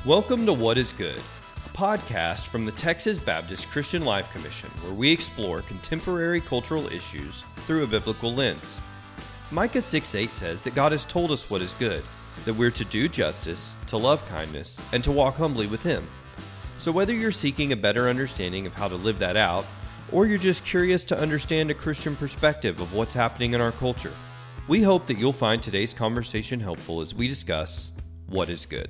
Welcome to What is Good, a podcast from the Texas Baptist Christian Life Commission, where we explore contemporary cultural issues through a biblical lens. Micah 6:8 says that God has told us what is good, that we're to do justice, to love kindness, and to walk humbly with Him. So whether you're seeking a better understanding of how to live that out, or you're just curious to understand a Christian perspective of what's happening in our culture, we hope that you'll find today's conversation helpful as we discuss what is good.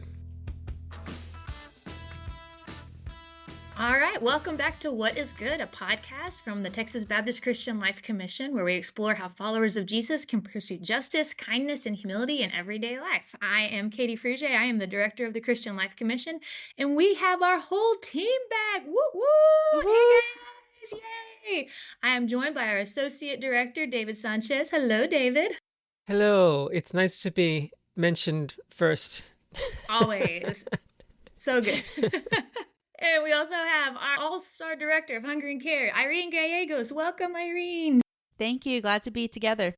All right, welcome back to What is Good, a podcast from the Texas Baptist Christian Life Commission, where we explore how followers of Jesus can pursue justice, kindness, and humility in everyday life. I am Katie Fruge. I am the director of the Christian Life Commission, and we have our whole team back. Woo woo! Hey guys, yay! I am joined by our associate director, David Sanchez. Hello, David. Hello. It's nice to be mentioned first. Always. So good. And we also have our all-star director of Hunger and Care, Irene Gallegos. Welcome, Irene. Thank you. Glad to be together.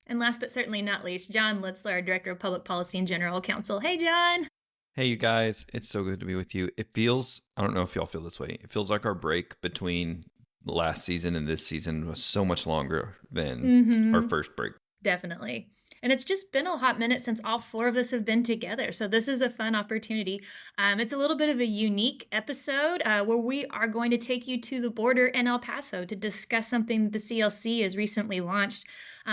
And last but certainly not least, John Litzler, our director of Public Policy and General Counsel. Hey, John. Hey, you guys. It's so good to be with you. It feels, I don't know if y'all feel this way, it feels like our break between last season and this season was so much longer than our first break. Definitely. And it's just been a hot minute since all four of us have been together. So this is a fun opportunity. It's a little bit of a unique episode where we are going to take you to the border in El Paso to discuss something the CLC has recently launched.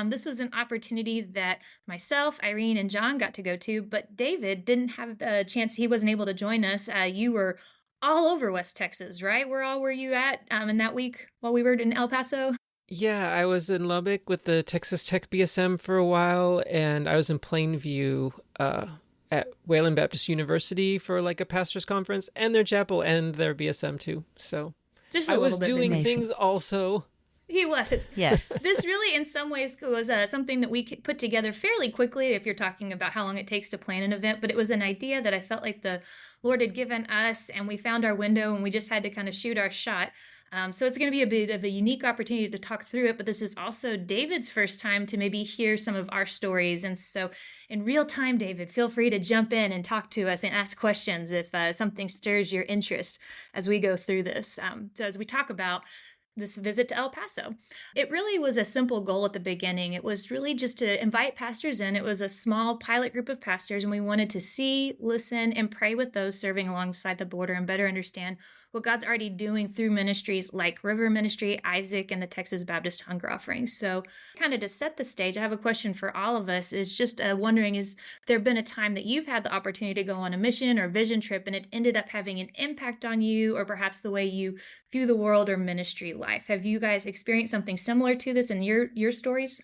This was an opportunity that myself, Irene, and John got to go to, but David didn't have the chance. He wasn't able to join us. You were all over West Texas, right? Where all were you at in that week while we were in El Paso? Yeah, I was in Lubbock with the Texas Tech BSM for a while, and I was in Plainview at Wayland Baptist University for like a pastor's conference, and their chapel and their BSM too. So Just I was doing busy. things also. He was. Yes. This really, in some ways, was something that we put together fairly quickly if you're talking about how long it takes to plan an event. But it was an idea that I felt like the Lord had given us, and we found our window, and we just had to kind of shoot our shot. So it's going to be a bit of a unique opportunity to talk through it, but this is also David's first time to maybe hear some of our stories. And so in real time, David, feel free to jump in and talk to us and ask questions if something stirs your interest as we go through this. So as we talk about this visit to El Paso, it really was a simple goal at the beginning. It was really just to invite pastors in. It was a small pilot group of pastors, and we wanted to see, listen, and pray with those serving alongside the border and better understand what God's already doing through ministries like River Ministry, Isaac, and the Texas Baptist Hunger Offering. So kind of to set the stage, I have a question for all of us, is just wondering, is there been a time that you've had the opportunity to go on a mission or vision trip and it ended up having an impact on you, or perhaps the way you view the world or ministry life? Have you guys experienced something similar to this in your stories?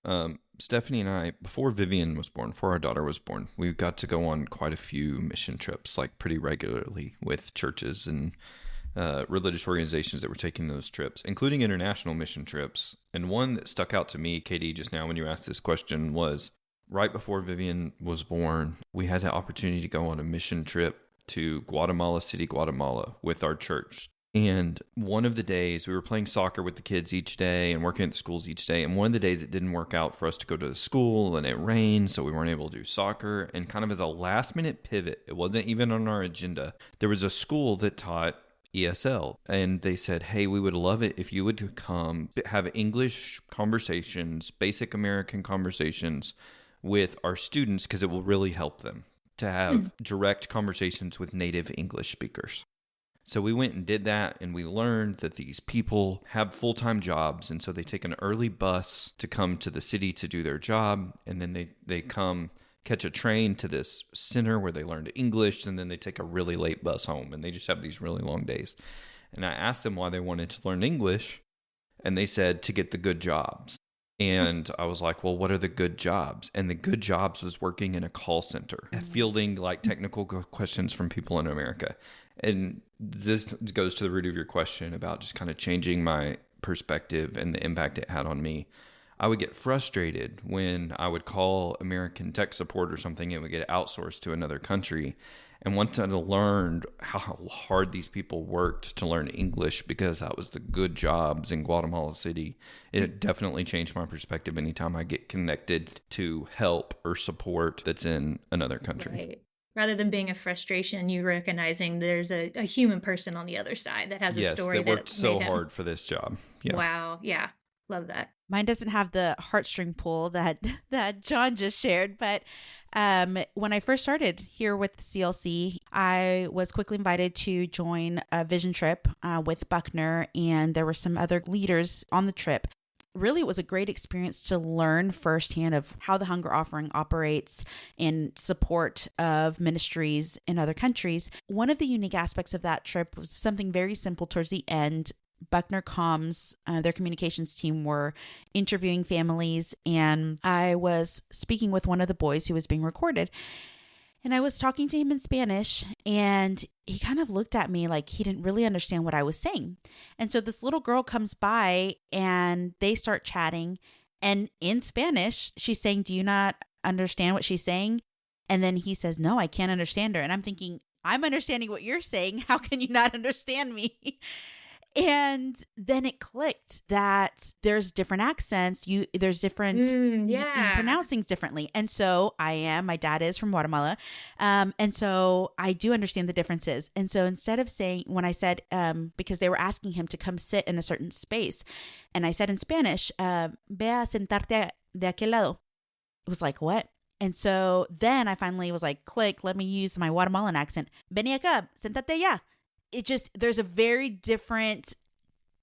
Stephanie and I, before Vivian was born, before our daughter was born, we got to go on quite a few mission trips, like pretty regularly with churches and religious organizations that were taking those trips, including international mission trips. And one that stuck out to me, Katie, just now when you asked this question, was right before Vivian was born, we had the opportunity to go on a mission trip to Guatemala City, Guatemala with our church. And one of the days, we were playing soccer with the kids each day and working at the schools each day. And one of the days it didn't work out for us to go to the school, and it rained, so we weren't able to do soccer. And kind of as a last minute pivot, it wasn't even on our agenda, there was a school that taught ESL. And they said, hey, we would love it if you would come have English conversations, basic American conversations with our students, because it will really help them to have direct conversations with native English speakers. So we went and did that, and we learned that these people have full-time jobs, and so they take an early bus to come to the city to do their job, and then they come catch a train to this center where they learn English, and then they take a really late bus home, and they just have these really long days. And I asked them why they wanted to learn English, and they said to get the good jobs. And I was like, well, what are the good jobs? And the good jobs was working in a call center, fielding like technical questions from people in America. And this goes to the root of your question about just kind of changing my perspective and the impact it had on me. I would get frustrated when I would call American tech support or something, it would get outsourced to another country. And once I learned how hard these people worked to learn English because that was the good jobs in Guatemala City, it definitely changed my perspective anytime I get connected to help or support that's in another country. Right. rather than being a frustration, you recognizing there's a human person on the other side that has a story that worked so made him. hard for this job. Yeah. Wow. Yeah. Love that. Mine doesn't have the heartstring pull that John just shared, but when I first started here with CLC, I was quickly invited to join a vision trip with Buckner, and there were some other leaders on the trip. Really, it was a great experience to learn firsthand of how the hunger offering operates in support of ministries in other countries. One of the unique aspects of that trip was something very simple towards the end. Buckner Comms, their communications team, were interviewing families, and I was speaking with one of the boys who was being recorded. And I was talking to him in Spanish, and he kind of looked at me like he didn't really understand what I was saying. And so this little girl comes by, and they start chatting. And in Spanish, she's saying, "Do you not understand what she's saying?" And then he says, "No, I can't understand her." And I'm thinking, I'm understanding what you're saying. How can you not understand me? And then it clicked that there's different accents. There's different, you pronounce things differently. And so my dad is from Guatemala. And so I do understand the differences. And so instead of saying, when I said, because they were asking him to come sit in a certain space, and I said in Spanish, ve a sentarte de aquel lado. It was like, what? And so then I finally was like, click, let me use my Guatemalan accent. Vení acá, sentate ya. It just, there's a very different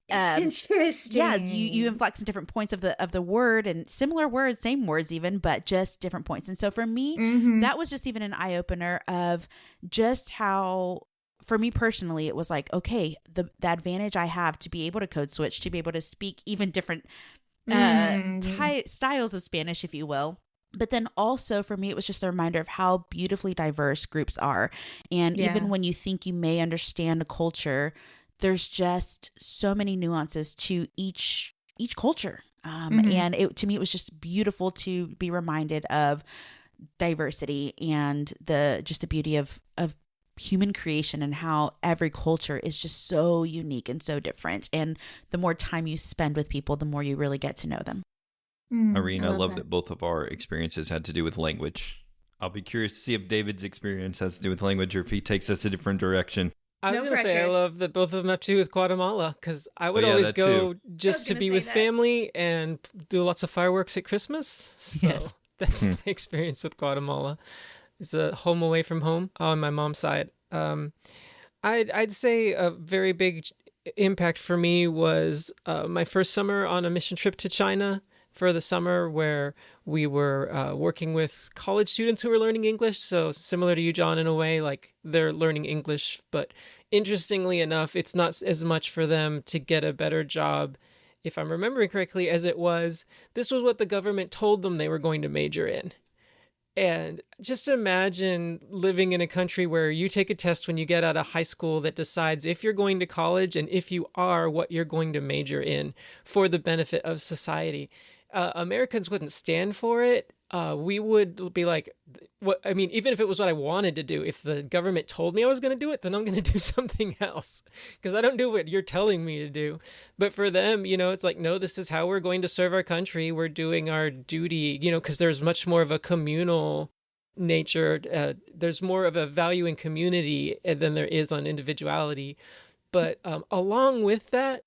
interesting. Yeah, you inflect in different points of the word, and similar words, same words even, but just different points. And so for me, that was just even an eye opener of just how, for me personally, it was like, okay, the advantage I have to be able to code switch, to be able to speak even different styles of Spanish, if you will. But then also for me, it was just a reminder of how beautifully diverse groups are. And even when you think you may understand a culture, there's just so many nuances to each culture. And to me, it was just beautiful to be reminded of diversity and the beauty of human creation, and how every culture is just so unique and so different. And the more time you spend with people, the more you really get to know them. Irene, I love that both of our experiences had to do with language. I'll be curious to see if David's experience has to do with language or if he takes us a different direction. I was going to say, I love that both of them have to do with Guatemala, because I would always go just to be with family and do lots of fireworks at Christmas. So that's my experience with Guatemala. It's a home away from home on my mom's side. I'd say a very big impact for me was my first summer on a mission trip to China for the summer, where we were working with college students who were learning English. So similar to you, John, in a way, like they're learning English, but interestingly enough, it's not as much for them to get a better job, if I'm remembering correctly, as it was, this was what the government told them they were going to major in. And just imagine living in a country where you take a test when you get out of high school that decides if you're going to college, and if you are, what you're going to major in for the benefit of society. Americans wouldn't stand for it. We would be like, what? I mean, even if it was what I wanted to do, if the government told me I was going to do it, then I'm going to do something else, because I don't do what you're telling me to do. But for them, it's like, no, this is how we're going to serve our country. We're doing our duty, because there's much more of a communal nature. There's more of a value in community than there is on individuality. But along with that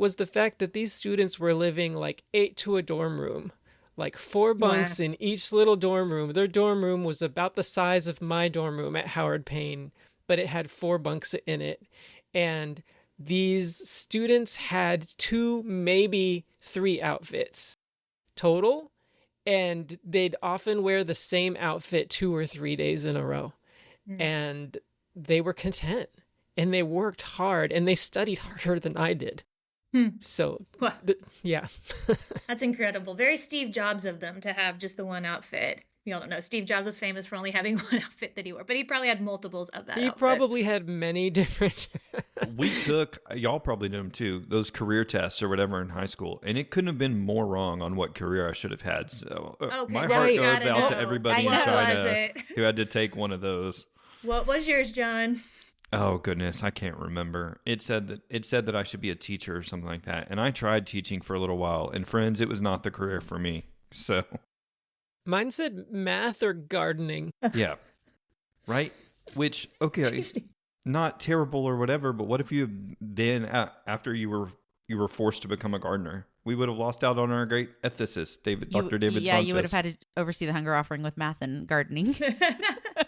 was the fact that these students were living like 8 to a dorm room. Like 4 bunks in each little dorm room. Their dorm room was about the size of my dorm room at Howard Payne, but it had 4 bunks in it. And these students had 2, maybe 3 outfits total. And they'd often wear the same outfit 2 or 3 days in a row. And they were content, and they worked hard, and they studied harder than I did. So, That's incredible. Very Steve Jobs of them to have just the one outfit. You all don't know, Steve Jobs was famous for only having one outfit that he wore, but he probably had multiples of that He outfit. probably had many different... We took, y'all probably did them too, those career tests or whatever in high school, and it couldn't have been more wrong on what career I should have had. So my heart goes out to everybody in China who had to take one of those. What was yours, John? Oh goodness, I can't remember. It said that I should be a teacher or something like that. And I tried teaching for a little while, and friends, it was not the career for me. So mine said math or gardening. Yeah. right? Which, okay, not terrible or whatever, but what if you then, after you were forced to become a gardener? We would have lost out on our great ethicist, Dr. David Sanchez. You would have had to oversee the hunger offering with math and gardening.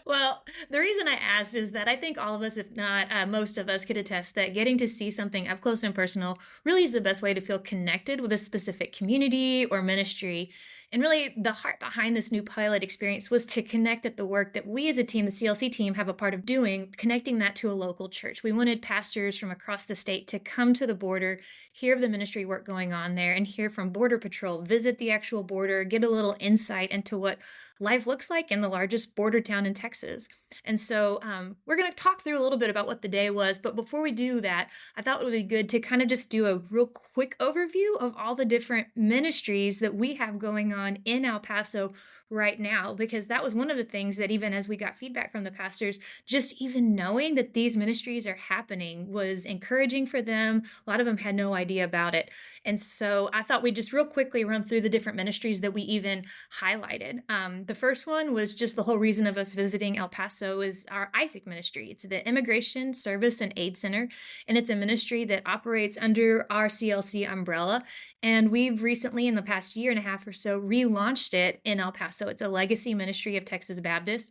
Well, the reason I asked is that I think all of us, if not most of us, could attest that getting to see something up close and personal really is the best way to feel connected with a specific community or ministry. And really, the heart behind this new pilot experience was to connect at the work that we as a team, the CLC team, have a part of doing, connecting that to a local church. We wanted pastors from across the state to come to the border, hear of the ministry work going on there, and hear from Border Patrol, visit the actual border, get a little insight into what life looks like in the largest border town in Texas. And so we're going to talk through a little bit about what the day was. But before we do that, I thought it would be good to kind of just do a real quick overview of all the different ministries that we have going on in El Paso right now, because that was one of the things that even as we got feedback from the pastors, just even knowing that these ministries are happening was encouraging for them. A lot of them had no idea about it. And so I thought we'd just real quickly run through the different ministries that we even highlighted. The first one was just the whole reason of us visiting El Paso is our Isaac ministry. It's the Immigration Service and Aid Center, and it's a ministry that operates under our CLC umbrella. And we've recently, in the past year and a half or so, relaunched it in El Paso. It's a legacy ministry of Texas Baptist.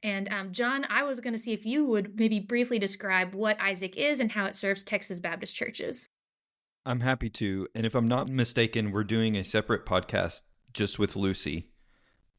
And John, I was going to see if you would maybe briefly describe what Isaac is and how it serves Texas Baptist churches. I'm happy to. And if I'm not mistaken, we're doing a separate podcast just with Lucy.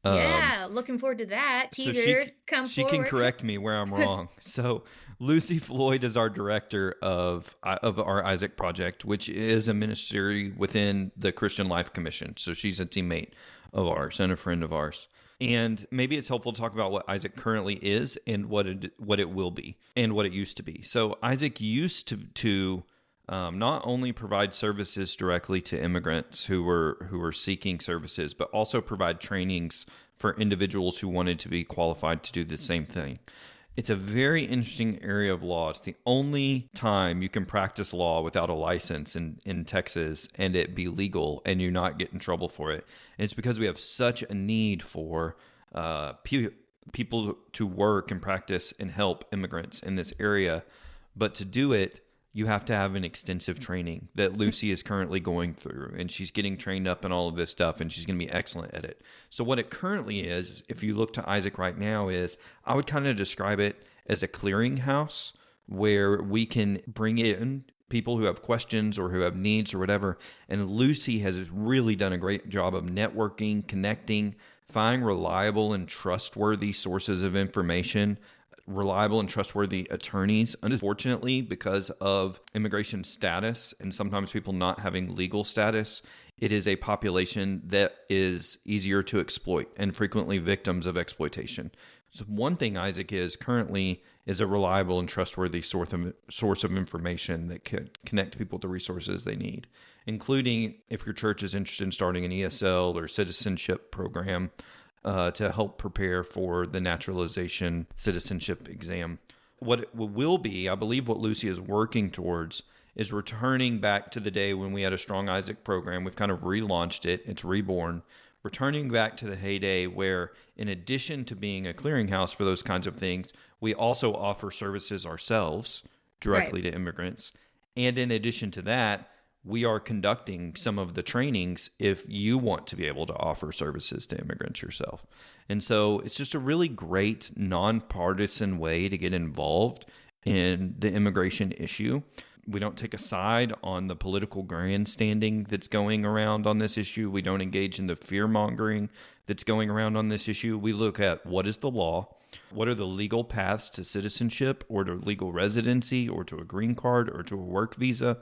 Yeah, looking forward to that. Teaser, come forward. She can correct me where I'm wrong. So Lucy Floyd is our director of our Isaac Project, which is a ministry within the Christian Life Commission. So she's a teammate of ours and a friend of ours. And maybe it's helpful to talk about what Isaac currently is and what it will be and what it used to be. So Isaac used to not only provide services directly to immigrants who were seeking services, but also provide trainings for individuals who wanted to be qualified to do the same thing. It's a very interesting area of law. It's the only time you can practice law without a license in Texas and it be legal and you not get in trouble for it. And it's because we have such a need for people to work and practice and help immigrants in this area. But to do it, you have to have an extensive training that Lucy is currently going through, and she's getting trained up in all of this stuff, and she's going to be excellent at it. So what it currently is, if you look to Isaac right now, is I would kind of describe it as a clearinghouse where we can bring in people who have questions or who have needs or whatever. And Lucy has really done a great job of networking, connecting, finding reliable and trustworthy sources of information, reliable and trustworthy attorneys. Unfortunately, because of immigration status and sometimes people not having legal status, it is a population that is easier to exploit and frequently victims of exploitation. So one thing Isaac is currently is a reliable and trustworthy source of information that could connect people to resources they need, including if your church is interested in starting an ESL or citizenship program, to help prepare for the naturalization citizenship exam. What it will be, I believe what Lucy is working towards is returning back to the day when we had a Strong Isaac program. We've kind of relaunched it. It's reborn. Returning back to the heyday where, in addition to being a clearinghouse for those kinds of things, we also offer services ourselves directly to immigrants. And in addition to that, we are conducting some of the trainings if you want to be able to offer services to immigrants yourself. And so it's just a really great nonpartisan way to get involved in the immigration issue. We don't take a side on the political grandstanding that's going around on this issue. We don't engage in the fear-mongering that's going around on this issue. We look at what is the law, what are the legal paths to citizenship or to legal residency or to a green card or to a work visa.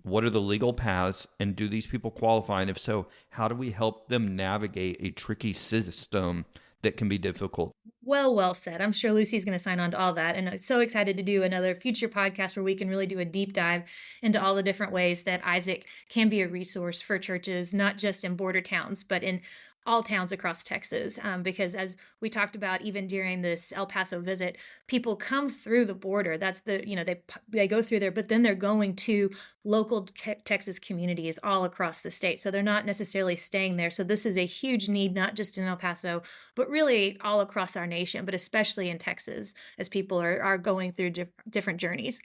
What are the legal paths, and do these people qualify? And if so, how do we help them navigate a tricky system that can be difficult? Well said. I'm sure Lucy's going to sign on to all that. And I'm so excited to do another future podcast where we can really do a deep dive into all the different ways that Isaac can be a resource for churches, not just in border towns, but in all towns across Texas, because as we talked about, even during this El Paso visit, people come through the border. That's they go through there, but then they're going to local Texas communities all across the state. So they're not necessarily staying there. So this is a huge need, not just in El Paso, but really all across our nation, but especially in Texas, as people are going through different journeys.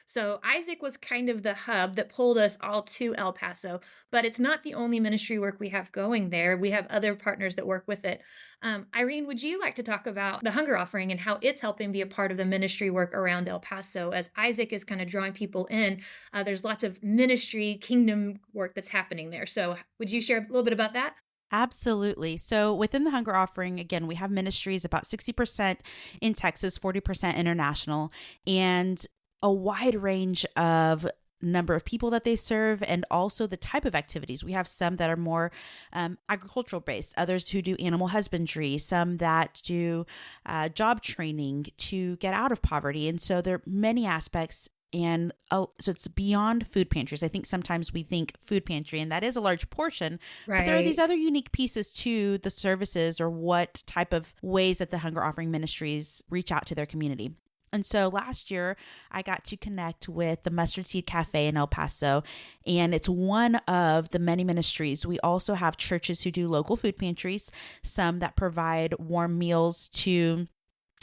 So Isaac was kind of the hub that pulled us all to El Paso, but it's not the only ministry work we have going there. We have other partners that work with it. Irene, would you like to talk about the hunger offering and how it's helping be a part of the ministry work around El Paso as Isaac is kind of drawing people in? There's lots of ministry, kingdom work that's happening there. So would you share a little bit about that? Absolutely. So within the hunger offering, again, we have ministries about 60% in Texas, 40% international, and a wide range of number of people that they serve and also the type of activities. We have some that are more agricultural based, others who do animal husbandry, some that do job training to get out of poverty. And so there are many aspects. And so it's beyond food pantries. I think sometimes we think food pantry, and that is a large portion, right. But there are these other unique pieces to the services or what type of ways that the hunger offering ministries reach out to their community. And so last year, I got to connect with the Mustard Seed Cafe in El Paso, and it's one of the many ministries. We also have churches who do local food pantries, some that provide warm meals to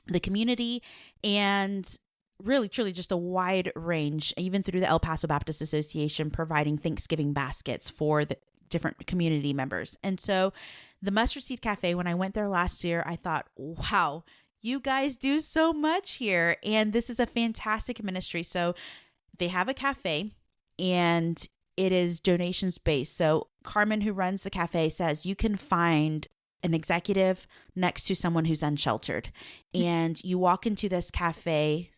the community, and really, truly just a wide range, even through the El Paso Baptist Association, providing Thanksgiving baskets for the different community members. And so the Mustard Seed Cafe, when I went there last year, I thought, wow, you guys do so much here. And this is a fantastic ministry. So they have a cafe and it is donations based. So Carmen, who runs the cafe, says you can find an executive next to someone who's unsheltered. And you walk into this cafe,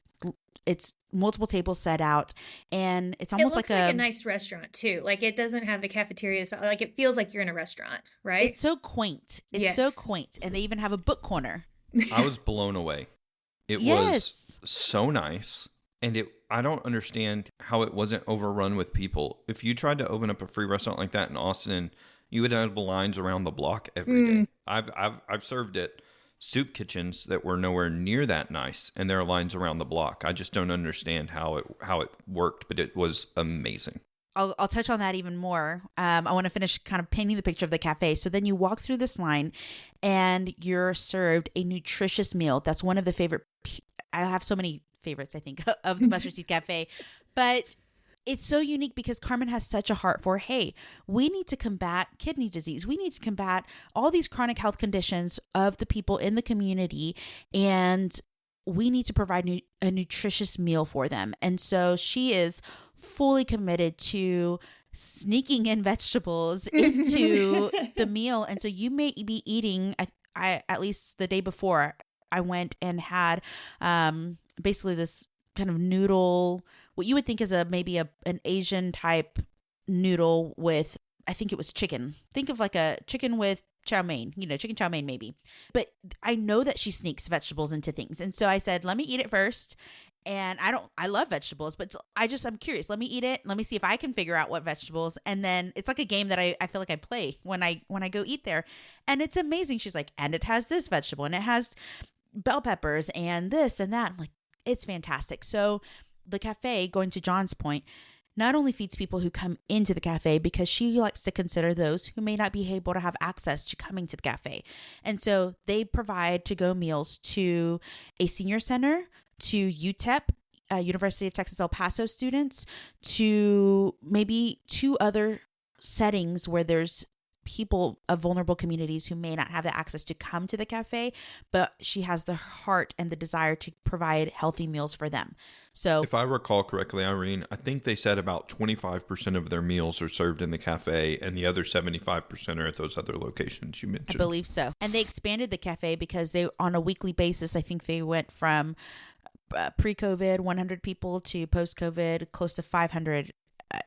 it's multiple tables set out, and it's almost like a nice restaurant too. Like it doesn't have a cafeteria, so like it feels like you're in a restaurant, right? It's so quaint. It's so quaint. And they even have a book corner. I was blown away. It was so nice. And I don't understand how it wasn't overrun with people. If you tried to open up a free restaurant like that in Austin, you would have lines around the block every day. I've served at soup kitchens that were nowhere near that nice, and there are lines around the block. I just don't understand how it worked, but it was amazing. I'll touch on that even more. I want to finish kind of painting the picture of the cafe. So then you walk through this line and you're served a nutritious meal. That's one of the I have so many favorites, I think, of the Mustard Seed Cafe, but it's so unique because Carmen has such a heart for, hey, we need to combat kidney disease. We need to combat all these chronic health conditions of the people in the community, and we need to provide a nutritious meal for them. And so she is fully committed to sneaking in vegetables into the meal. And so you may be eating, I at least the day before, I went and had basically this kind of noodle, what you would think is maybe an Asian type noodle with, I think it was chicken. Think of like a chicken with chow mein, chicken chow mein maybe. But I know that she sneaks vegetables into things. And so I said, let me eat it first. And I love vegetables, but I'm curious. Let me eat it. Let me see if I can figure out what vegetables. And then it's like a game that I feel like I play when I go eat there. And it's amazing. She's like, and it has this vegetable and it has bell peppers and this and that. I'm like, it's fantastic. So the cafe, going to John's point, not only feeds people who come into the cafe, because she likes to consider those who may not be able to have access to coming to the cafe. And so they provide to-go meals to a senior center, to UTEP, University of Texas El Paso students, to maybe 2 other settings where there's people of vulnerable communities who may not have the access to come to the cafe, but she has the heart and the desire to provide healthy meals for them. So if I recall correctly, Irene, I think they said about 25% of their meals are served in the cafe and the other 75% are at those other locations you mentioned. I believe so. And they expanded the cafe because they, on a weekly basis, I think they went from pre-COVID 100 people to post-COVID close to 500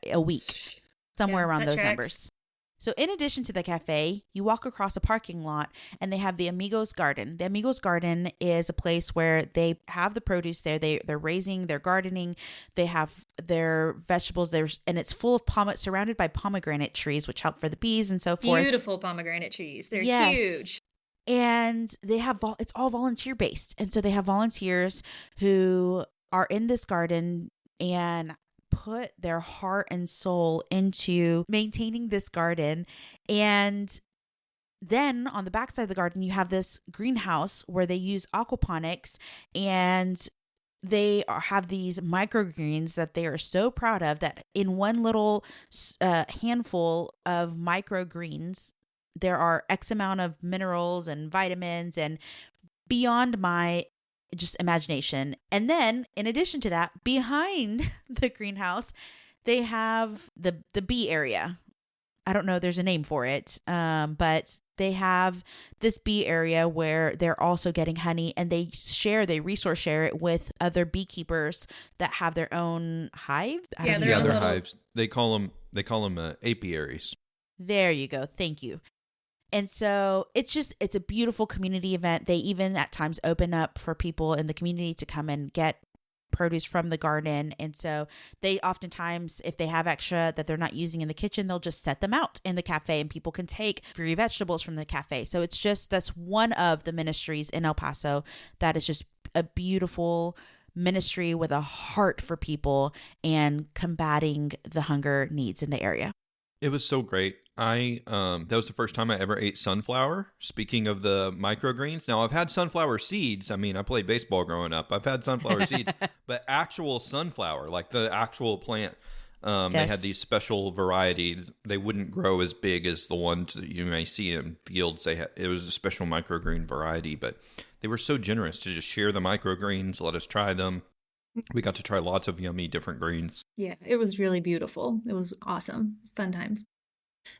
a week, somewhere around those numbers. So in addition to the cafe, you walk across a parking lot and they have the Amigos Garden. The Amigos Garden is a place where they have the produce there. They're raising, they're gardening, they have their vegetables there, and it's full of surrounded by pomegranate trees, which help for the bees and so forth. Beautiful pomegranate trees. They're Yes. huge. And they have it's all volunteer based. And so they have volunteers who are in this garden and put their heart and soul into maintaining this garden. And then on the backside of the garden, you have this greenhouse where they use aquaponics, and they have these microgreens that they are so proud of, that in one little handful of microgreens, there are X amount of minerals and vitamins and beyond my just imagination. And then in addition to that, behind the greenhouse, they have the bee area. I don't know, there's a name for it, but they have this bee area where they're also getting honey, and they resource share it with other beekeepers that have their own hive. Yeah, They're hives. They call them apiaries. There you go. Thank you. And so it's a beautiful community event. They even at times open up for people in the community to come and get produce from the garden. And so they oftentimes, if they have extra that they're not using in the kitchen, they'll just set them out in the cafe and people can take free vegetables from the cafe. So that's one of the ministries in El Paso that is just a beautiful ministry with a heart for people and combating the hunger needs in the area. It was so great. That was the first time I ever ate sunflower. Speaking of the microgreens, now I've had sunflower seeds. I mean, I played baseball growing up. I've had sunflower seeds, but actual sunflower, like the actual plant, Yes. they had these special varieties. They wouldn't grow as big as the ones that you may see in fields. It was a special microgreen variety, but they were so generous to just share the microgreens, let us try them. We got to try lots of yummy different greens. Yeah, it was really beautiful. It was awesome. Fun times.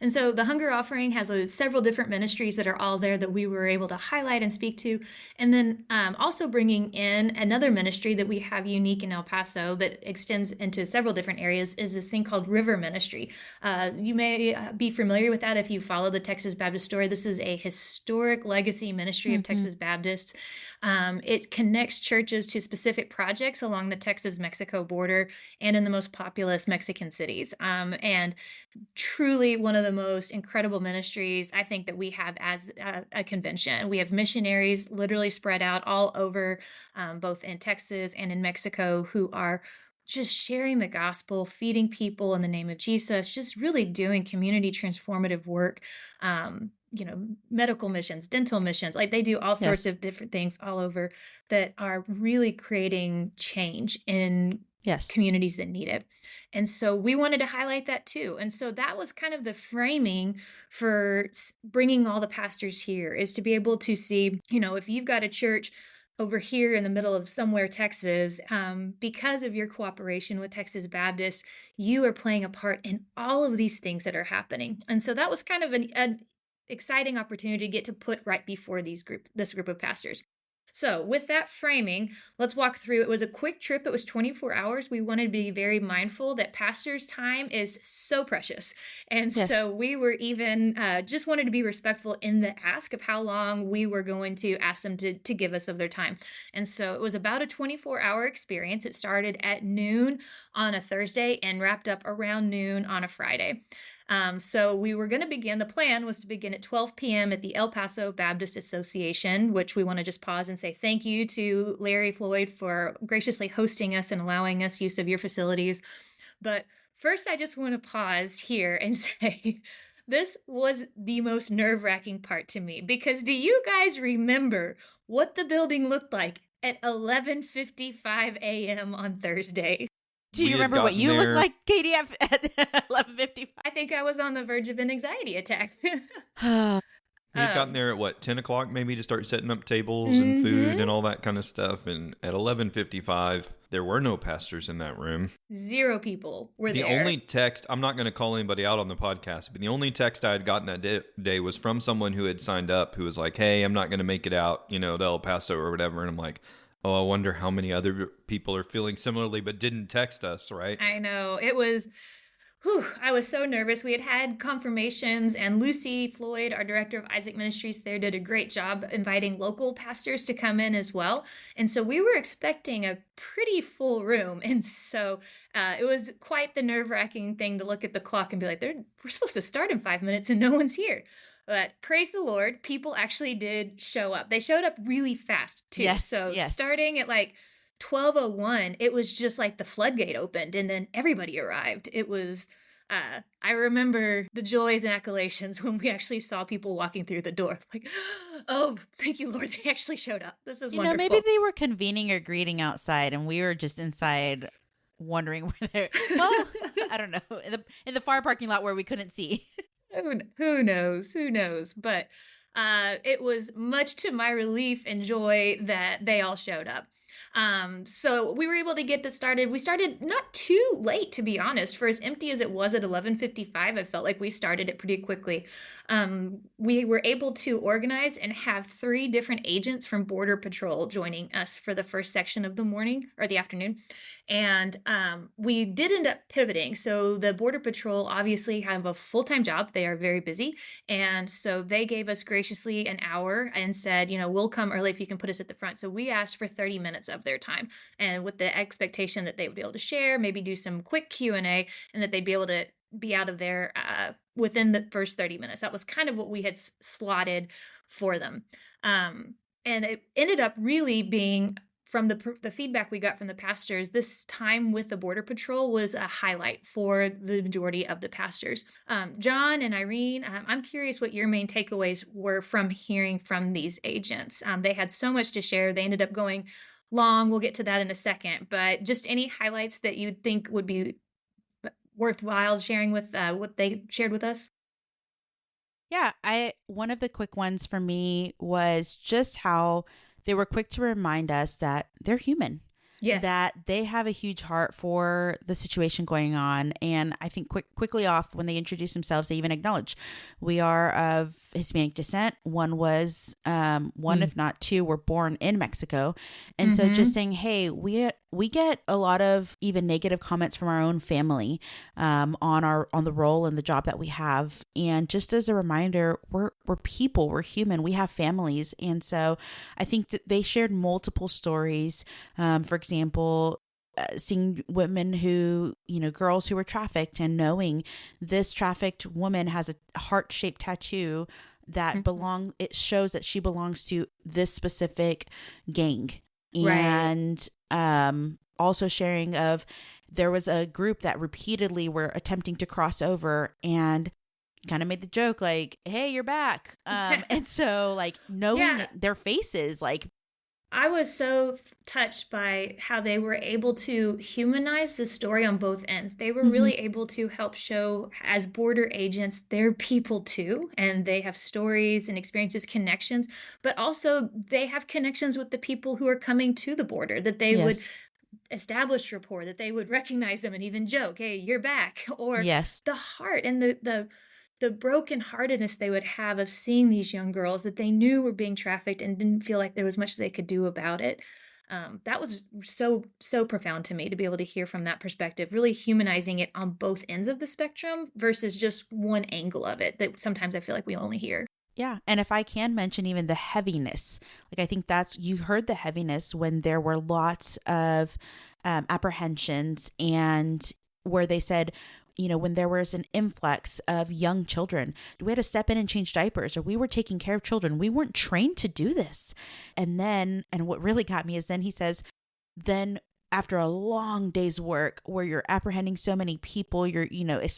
And so the Hunger Offering has several different ministries that are all there that we were able to highlight and speak to. And then also bringing in another ministry that we have unique in El Paso that extends into several different areas is this thing called River Ministry. You may be familiar with that if you follow the Texas Baptist story. This is a historic legacy ministry of Texas Baptists. It connects churches to specific projects along the Texas-Mexico border and in the most populous Mexican cities. And truly one of the most incredible ministries I think that we have as a convention. We have missionaries literally spread out all over, both in Texas and in Mexico, who are just sharing the gospel, feeding people in the name of Jesus, just really doing community transformative work, medical missions, dental missions, like they do all sorts of different things all over that are really creating change in communities that need it. And so we wanted to highlight that too. And so that was kind of the framing for bringing all the pastors here, is to be able to see, if you've got a church over here in the middle of somewhere, Texas, because of your cooperation with Texas Baptist, you are playing a part in all of these things that are happening. And so that was kind of an exciting opportunity to get to put right before this group of pastors. So with that framing, let's walk through. It was a quick trip. It was 24 hours. We wanted to be very mindful that pastors' time is so precious. And so we were even just wanted to be respectful in the ask of how long we were going to ask them to give us of their time. And so it was about a 24-hour experience. It started at noon on a Thursday and wrapped up around noon on a Friday. So we were going to begin, the plan was to begin at 12 p.m. at the El Paso Baptist Association, which we want to just pause and say thank you to Larry Floyd for graciously hosting us and allowing us use of your facilities. But first, I just want to pause here and say this was the most nerve-wracking part to me, because do you guys remember what the building looked like at 11:55 a.m. on Thursday? Do you remember what you looked like, Katie, at 11:55? I think I was on the verge of an anxiety attack. We had gotten there at 10 o'clock maybe to start setting up tables and food and all that kind of stuff. And at 11:55, there were no pastors in that room. 0 people were there. The only text, I'm not going to call anybody out on the podcast, but the only text I had gotten that day was from someone who had signed up, who was like, hey, I'm not going to make it out, to El Paso or whatever. And I'm like, oh, I wonder how many other people are feeling similarly but didn't text us, right? I know. It was, I was so nervous. We had confirmations, and Lucy Floyd, our director of Isaac Ministries there, did a great job inviting local pastors to come in as well. And so we were expecting a pretty full room. And so it was quite the nerve-wracking thing to look at the clock and be like, we're supposed to start in 5 minutes and no one's here. But praise the Lord, people actually did show up. They showed up really fast too. Yes, so yes. starting at like 12:01, it was just like the floodgate opened and then everybody arrived. It was, I remember the joys and accolations when we actually saw people walking through the door. Like, oh, thank you, Lord, they actually showed up. This is wonderful. Maybe they were convening or greeting outside and we were just inside wondering where they're, well, I don't know, in the far parking lot where we couldn't see. Who knows? Who knows? But it was much to my relief and joy that they all showed up. So we were able to get this started. We started not too late, to be honest. For as empty as it was at 11:55, I felt like we started it pretty quickly. We were able to organize and have 3 different agents from Border Patrol joining us for the first section of the morning or the afternoon. And we did end up pivoting. So the Border Patrol obviously have a full-time job. They are very busy. And so they gave us graciously an hour and said, we'll come early if you can put us at the front. So we asked for 30 minutes of their time, and with the expectation that they would be able to share, maybe do some quick Q&A, and that they'd be able to be out of there within the first 30 minutes. That was kind of what we had slotted for them. And it ended up really being, from the feedback we got from the pastors, this time with the Border Patrol was a highlight for the majority of the pastors. John and Irene, I'm curious what your main takeaways were from hearing from these agents. They had so much to share. They ended up going long. We'll get to that in a second, but just any highlights that you think would be worthwhile sharing with what they shared with us? Yeah, one of the quick ones for me was just how they were quick to remind us that they're human. Yes. That they have a huge heart for the situation going on. And I think quickly off, when they introduced themselves, they even acknowledge we are of Hispanic descent. One was, if not 2, were born in Mexico. And so just saying, hey, we get a lot of even negative comments from our own family on the role and the job that we have. And just as a reminder, we're people, we're human, we have families. And so I think that they shared multiple stories. For example, seeing women who, girls who were trafficked, and knowing this trafficked woman has a heart-shaped tattoo that it shows that she belongs to this specific gang. Right. And also sharing of, there was a group that repeatedly were attempting to cross over and kind of made the joke like, hey, you're back. And so like knowing their faces, like, I was so touched by how they were able to humanize the story on both ends. They were really able to help show, as border agents, they're people too, and they have stories and experiences, connections, but also they have connections with the people who are coming to the border, that they would establish rapport, that they would recognize them and even joke, hey, you're back. Or the heart and the brokenheartedness they would have of seeing these young girls that they knew were being trafficked and didn't feel like there was much they could do about it. That was so profound to me, to be able to hear from that perspective, really humanizing it on both ends of the spectrum versus just one angle of it that sometimes I feel like we only hear. Yeah. And if I can mention even the heaviness, like I think you heard the heaviness when there were lots of apprehensions, and where they said, when there was an influx of young children, we had to step in and change diapers, or we were taking care of children. We weren't trained to do this. And what really got me is then he says, then after a long day's work where you're apprehending so many people,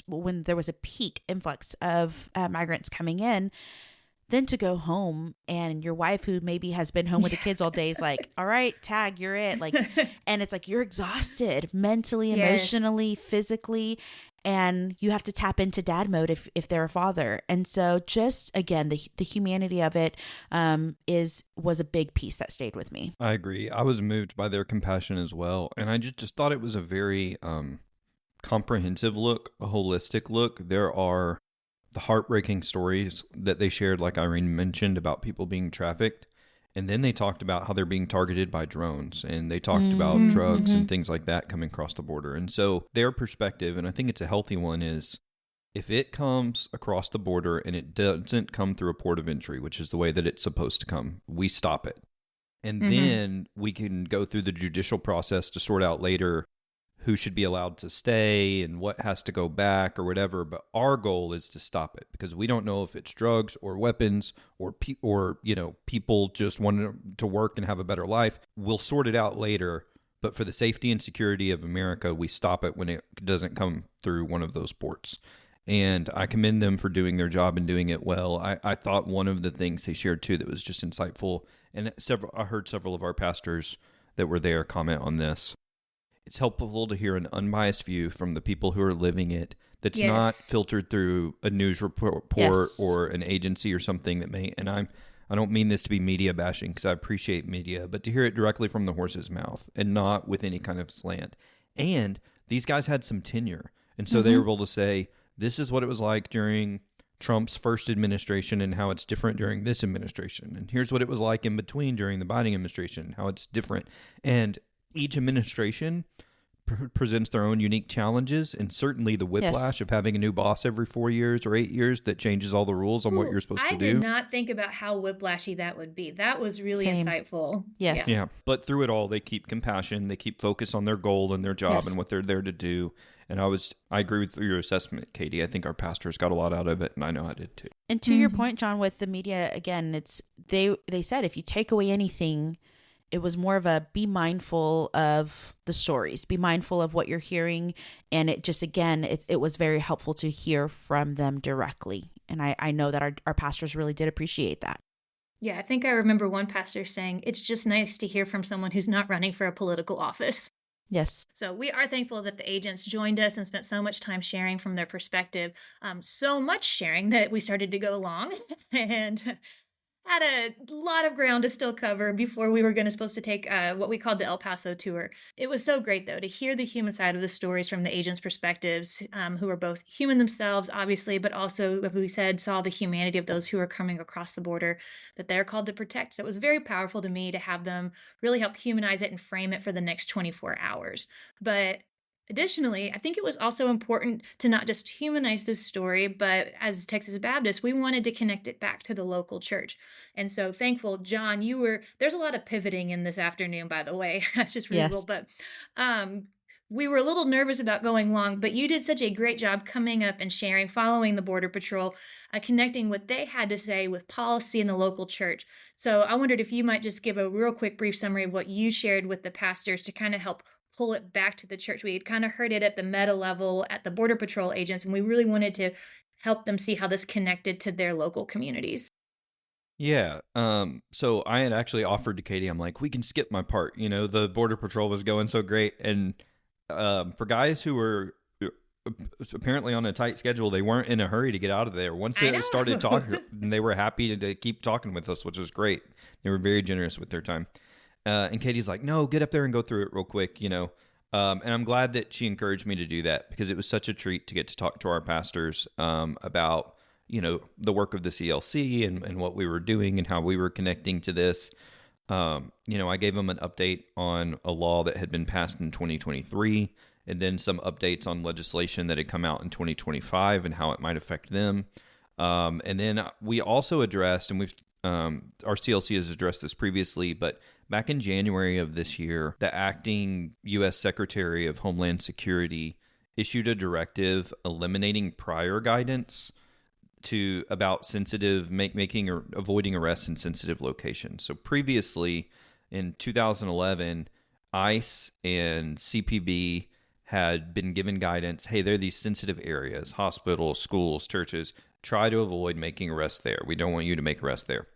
when there was a peak influx of migrants coming in, then to go home and your wife, who maybe has been home with the kids all day, is like, all right, tag, you're it. Like, and it's like, you're exhausted mentally, emotionally, physically, and you have to tap into dad mode if they're a father. And so just, again, the humanity of it was a big piece that stayed with me. I agree. I was moved by their compassion as well. And I just thought it was a very comprehensive look, a holistic look. There are the heartbreaking stories that they shared, like Irene mentioned, about people being trafficked. And then they talked about how they're being targeted by drones, and they talked about drugs and things like that coming across the border. And so their perspective, and I think it's a healthy one, is if it comes across the border and it doesn't come through a port of entry, which is the way that it's supposed to come, we stop it. And then we can go through the judicial process to sort out later who should be allowed to stay and what has to go back or whatever. But our goal is to stop it, because we don't know if it's drugs or weapons or people just wanting to work and have a better life. We'll sort it out later. But for the safety and security of America, we stop it when it doesn't come through one of those ports. And I commend them for doing their job and doing it well. I thought one of the things they shared too that was just insightful, and I heard several of our pastors that were there comment on this. It's helpful to hear an unbiased view from the people who are living it that's not filtered through a news report or an agency or something that may, and I don't mean this to be media bashing, because I appreciate media, but to hear it directly from the horse's mouth and not with any kind of slant. And these guys had some tenure, and so they were able to say, this is what it was like during Trump's first administration and how it's different during this administration. And here's what it was like in between during the Biden administration, how it's different. And each administration presents their own unique challenges, and certainly the whiplash of having a new boss every 4 years or 8 years that changes all the rules on what you're supposed to do. I did not think about how whiplashy that would be. That was really insightful. Yes. Yeah. But through it all, they keep compassion. They keep focus on their goal and their job and what they're there to do. And I agree with your assessment, Katie. I think our pastors got a lot out of it, and I know I did too. And to your point, John, with the media, again, it's they said if you take away anything, it was more of a be mindful of the stories, be mindful of what you're hearing. And it just, again, it was very helpful to hear from them directly. And I know that our pastors really did appreciate that. Yeah, I think I remember one pastor saying, it's just nice to hear from someone who's not running for a political office. Yes. So we are thankful that the agents joined us and spent so much time sharing from their perspective, so much sharing that we started to go long and had a lot of ground to still cover before we were supposed to take what we called the El Paso tour. It was so great, though, to hear the human side of the stories from the agents' perspectives, who are both human themselves, obviously, but also, as we said, saw the humanity of those who are coming across the border that they're called to protect. So it was very powerful to me to have them really help humanize it and frame it for the next 24 hours. But additionally, I think it was also important to not just humanize this story, but as Texas Baptists, we wanted to connect it back to the local church. And so thankful, John, there's a lot of pivoting in this afternoon, by the way. That's just really cool. But we were a little nervous about going long, but you did such a great job coming up and sharing, following the Border Patrol, connecting what they had to say with policy in the local church. So I wondered if you might just give a real quick brief summary of what you shared with the pastors to kind of help pull it back to the church. We had kind of heard it at the meta level at the Border Patrol agents, and we really wanted to help them see how this connected to their local communities. Yeah. So I had actually offered to Katie, I'm like, we can skip my part. The Border Patrol was going so great. And for guys who were apparently on a tight schedule, they weren't in a hurry to get out of there. Once they started talking, they were happy to keep talking with us, which was great. They were very generous with their time. And Katie's like, no, get up there and go through it real quick, and I'm glad that she encouraged me to do that, because it was such a treat to get to talk to our pastors about, the work of the CLC and what we were doing and how we were connecting to this. I gave them an update on a law that had been passed in 2023, and then some updates on legislation that had come out in 2025 and how it might affect them. And then we also addressed, and our CLC has addressed this previously, but back in January of this year, the acting U.S. Secretary of Homeland Security issued a directive eliminating prior guidance about making or avoiding arrests in sensitive locations. So previously, in 2011, ICE and CPB had been given guidance, hey, there are these sensitive areas, hospitals, schools, churches, try to avoid making arrests there. We don't want you to make arrests there.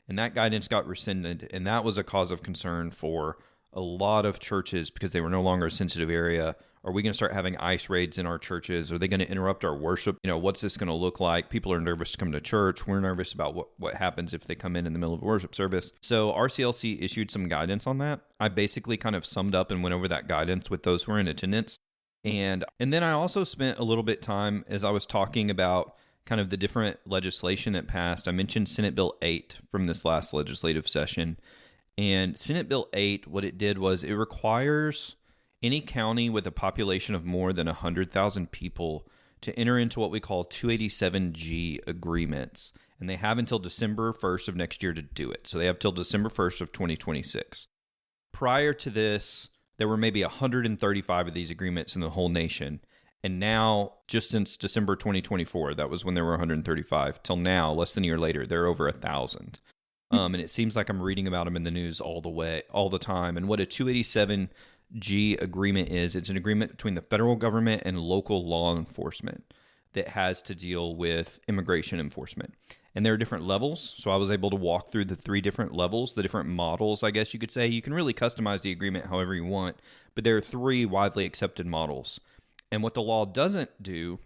And that guidance got rescinded, and that was a cause of concern for a lot of churches because they were no longer a sensitive area. Are we going to start having ICE raids in our churches? Are they going to interrupt our worship? What's this going to look like? People are nervous to come to church. We're nervous about what happens if they come in the middle of a worship service. So our CLC issued some guidance on that. I basically kind of summed up and went over that guidance with those who were in attendance. And then I also spent a little bit time as I was talking about kind of the different legislation that passed. I mentioned Senate Bill 8 from this last legislative session. And Senate Bill 8, what it did was it requires any county with a population of more than 100,000 people to enter into what we call 287G agreements. And they have until December 1st of next year to do it. So they have till December 1st of 2026. Prior to this, there were maybe 135 of these agreements in the whole nation. And now, just since December 2024, that was when there were 135, till now, less than a year later, there are over 1,000. And it seems like I'm reading about them in the news all the time. And what a 287G agreement is, it's an agreement between the federal government and local law enforcement that has to deal with immigration enforcement. And there are different levels. So I was able to walk through the 3 different levels, the different models, I guess you could say. You can really customize the agreement however you want, but there are 3 widely accepted models. And what the law doesn't do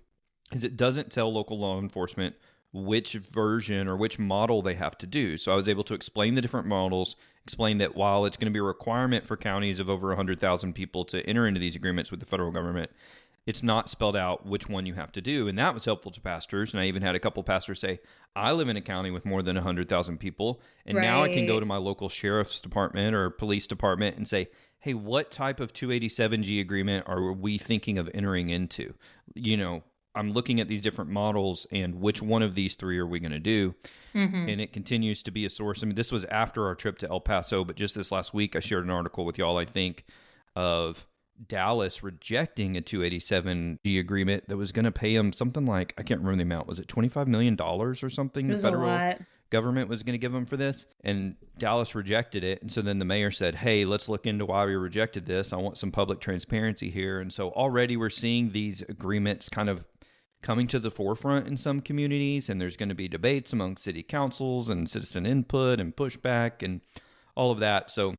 is it doesn't tell local law enforcement which version or which model they have to do. So I was able to explain the different models, explain that while it's going to be a requirement for counties of over 100,000 people to enter into these agreements with the federal government, it's not spelled out which one you have to do. And that was helpful to pastors. And I even had a couple pastors say, I live in a county with more than 100,000 people. And now I can go to my local sheriff's department or police department and say, hey, what type of 287G agreement are we thinking of entering into? You know, I'm looking at these different models and which one of these 3 are we going to do? Mm-hmm. And it continues to be a source. I mean, this was after our trip to El Paso, but just this last week, I shared an article with y'all, I think, of Dallas rejecting a 287G agreement that was going to pay them something like, I can't remember the amount, was it $25 million or something? It was the federal government was going to give them for this, and Dallas rejected it. And so then the mayor said, hey, let's look into why we rejected this. I want some public transparency here. And so already we're seeing these agreements kind of coming to the forefront in some communities, and there's going to be debates among city councils and citizen input and pushback and all of that. So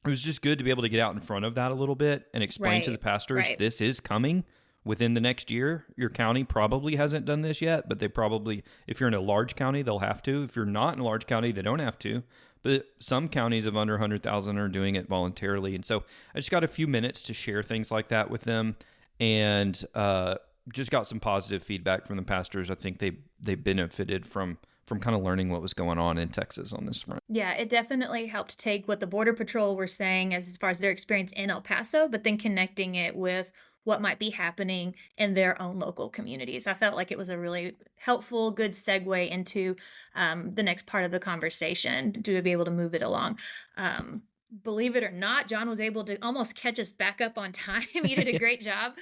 it was just good to be able to get out in front of that a little bit and explain to the pastors, this is coming within the next year. Your county probably hasn't done this yet, but they probably, if you're in a large county, they'll have to. If you're not in a large county, they don't have to. But some counties of under 100,000 are doing it voluntarily. And so I just got a few minutes to share things like that with them, and just got some positive feedback from the pastors. I think they benefited from kind of learning what was going on in Texas on this front. Yeah, it definitely helped take what the Border Patrol were saying as far as their experience in El Paso, but then connecting it with what might be happening in their own local communities. I felt like it was a really helpful, good segue into the next part of the conversation to be able to move it along. Believe it or not, John was able to almost catch us back up on time. You did a great job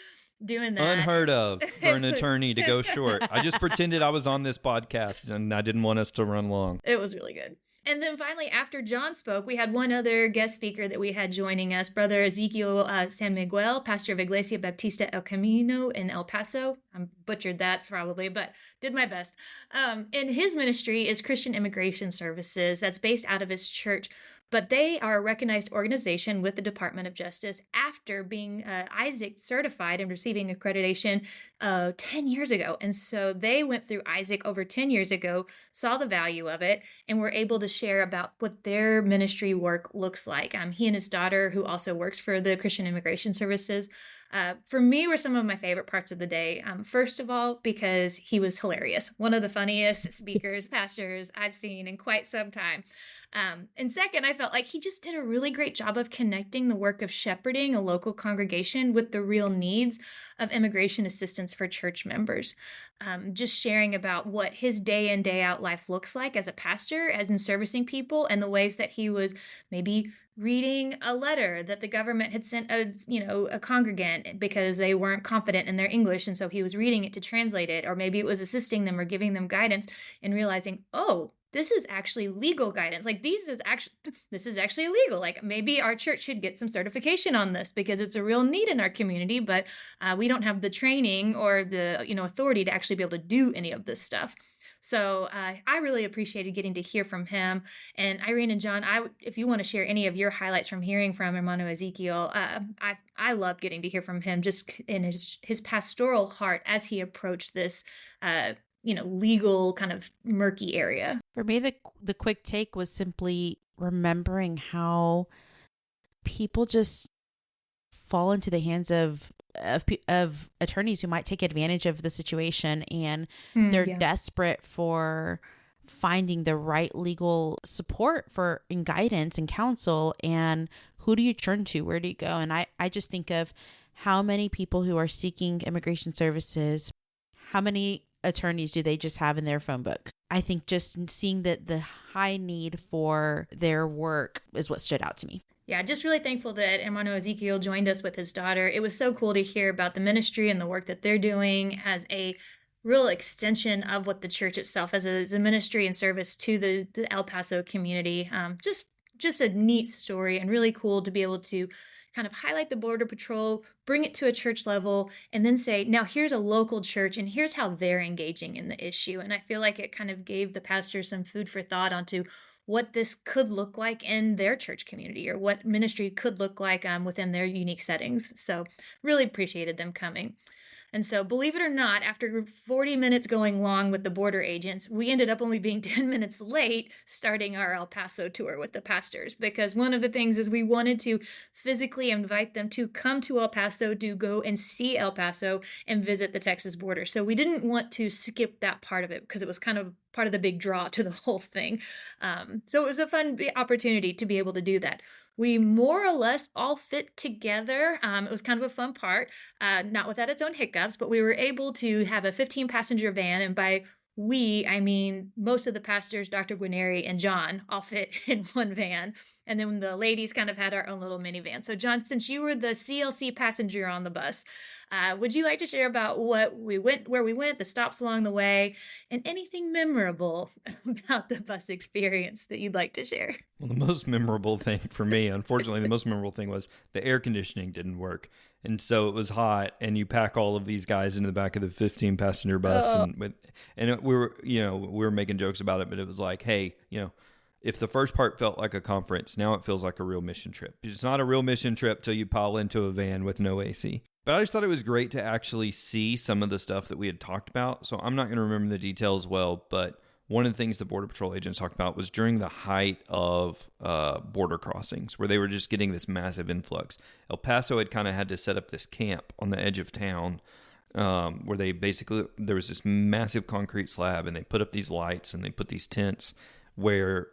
doing that. Unheard of for an attorney to go short. I just pretended I was on this podcast and I didn't want us to run long. It was really good. And then finally, after John spoke, we had one other guest speaker that we had joining us, Brother Exequiel San Miguel, pastor of Iglesia Bautista El Camino in El Paso. I butchered that probably, but did my best. And his ministry is Christian Immigration Services. That's based out of his church. But they are a recognized organization with the Department of Justice after being Isaac certified and receiving accreditation 10 years ago. And so they went through Isaac over 10 years ago, saw the value of it, and were able to share about what their ministry work looks like. He and his daughter, who also works for the Christian Immigration Services, for me were some of my favorite parts of the day. First of all, because he was hilarious. One of the funniest speakers, pastors I've seen in quite some time. And second, I felt like he just did a really great job of connecting the work of shepherding a local congregation with the real needs of immigration assistance for church members. Just sharing about what his day in, day out life looks like as a pastor, as in servicing people, and the ways that he was maybe reading a letter that the government had sent a congregant because they weren't confident in their English, and so he was reading it to translate it, or maybe it was assisting them or giving them guidance and realizing, oh, this is actually legal guidance. Like this is actually illegal. Like maybe our church should get some certification on this because it's a real need in our community, but we don't have the training or the authority to actually be able to do any of this stuff. So I really appreciated getting to hear from him. And Irene and John, if you want to share any of your highlights from hearing from Hermano Exequiel, I loved getting to hear from him just in his pastoral heart as he approached this legal kind of murky area. For me, the quick take was simply remembering how people just fall into the hands of attorneys who might take advantage of the situation, and they're desperate for finding the right legal support for and guidance and counsel, and who do you turn to? Where do you go? And I just think of how many people who are seeking immigration services, how many attorneys do they just have in their phone book? I think just seeing that the high need for their work is what stood out to me. Yeah, just really thankful that hermano Exequiel joined us with his daughter. It was so cool to hear about the ministry and the work that they're doing as a real extension of what the church itself as a ministry and service to the El Paso community. Just a neat story, and really cool to be able to kind of highlight the Border Patrol, bring it to a church level, and then say, now here's a local church and here's how they're engaging in the issue. And I feel like it kind of gave the pastors some food for thought onto what this could look like in their church community, or what ministry could look like within their unique settings. So really appreciated them coming. And so, believe it or not, after 40 minutes going long with the border agents, we ended up only being 10 minutes late starting our El Paso tour with the pastors, because one of the things is we wanted to physically invite them to come to El Paso, to go and see El Paso and visit the Texas border. So we didn't want to skip that part of it, because it was kind of part of the big draw to the whole thing. So it was a fun opportunity to be able to do that. We more or less all fit together. It was kind of a fun part, not without its own hiccups, but we were able to have a 15-passenger van. And by we, I mean most of the pastors, Dr. Guarneri and John, all fit in one van. And then the ladies kind of had our own little minivan. So John, since you were the CLC passenger on the bus, would you like to share about where we went, the stops along the way, and anything memorable about the bus experience that you'd like to share? Well, the most memorable thing for me, unfortunately, the most memorable thing was the air conditioning didn't work. And so it was hot, and you pack all of these guys into the back of the 15-passenger bus. We were making jokes about it, but it was like, hey, if the first part felt like a conference, now it feels like a real mission trip. It's not a real mission trip till you pile into a van with no AC. But I just thought it was great to actually see some of the stuff that we had talked about. So I'm not going to remember the details well, but one of the things the Border Patrol agents talked about was during the height of border crossings, where they were just getting this massive influx. El Paso had kind of had to set up this camp on the edge of town, where there was this massive concrete slab, and they put up these lights and they put these tents where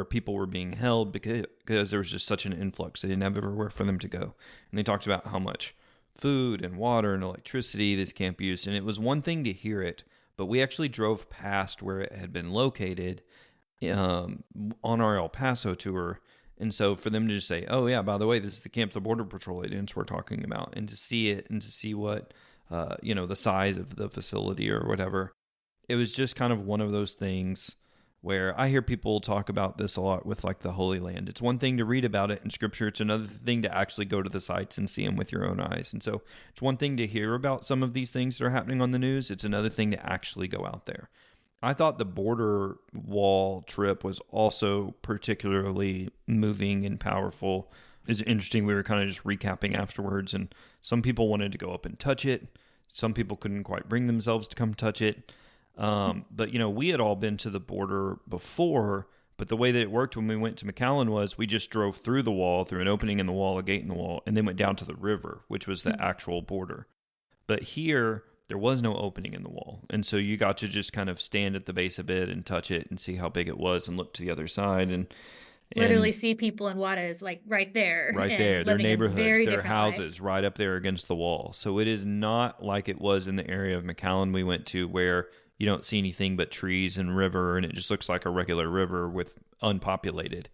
people were being held because there was just such an influx. They didn't have everywhere for them to go. And they talked about how much food and water and electricity this camp used. And it was one thing to hear it, but we actually drove past where it had been located on our El Paso tour. And so for them to just say, oh yeah, by the way, this is the camp the Border Patrol agents we're talking about, and to see it and to see what, the size of the facility or whatever, it was just kind of one of those things where I hear people talk about this a lot with like the Holy Land. It's one thing to read about it in Scripture. It's another thing to actually go to the sites and see them with your own eyes. And so it's one thing to hear about some of these things that are happening on the news. It's another thing to actually go out there. I thought the border wall trip was also particularly moving and powerful. It's interesting. We were kind of just recapping afterwards, and some people wanted to go up and touch it. Some people couldn't quite bring themselves to come touch it. But we had all been to the border before, but the way that it worked when we went to McAllen was we just drove through the wall, through an opening in the wall, a gate in the wall, and then went down to the river, which was the actual border. But here, there was no opening in the wall. And so you got to just kind of stand at the base of it and touch it and see how big it was and look to the other side and literally see people in Juarez, like right there. Right there. Their neighborhoods, their houses right up there against the wall. So it is not like it was in the area of McAllen we went to, where you don't see anything but trees and river, and it just looks like a regular river with unpopulated.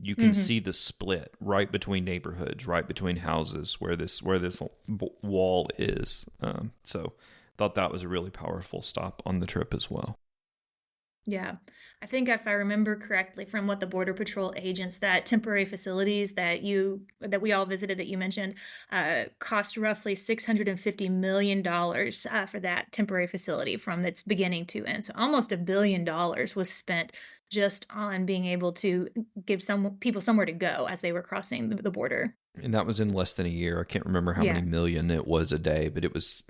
You can see the split right between neighborhoods, right between houses, where this wall is. So thought that was a really powerful stop on the trip as well. Yeah. I think if I remember correctly from what the Border Patrol agents, that temporary facilities that we all visited that you mentioned cost roughly $650 million for that temporary facility from its beginning to end. So almost $1 billion was spent just on being able to give some people somewhere to go as they were crossing the border. And that was in less than a year. I can't remember how many million it was a day, but it was,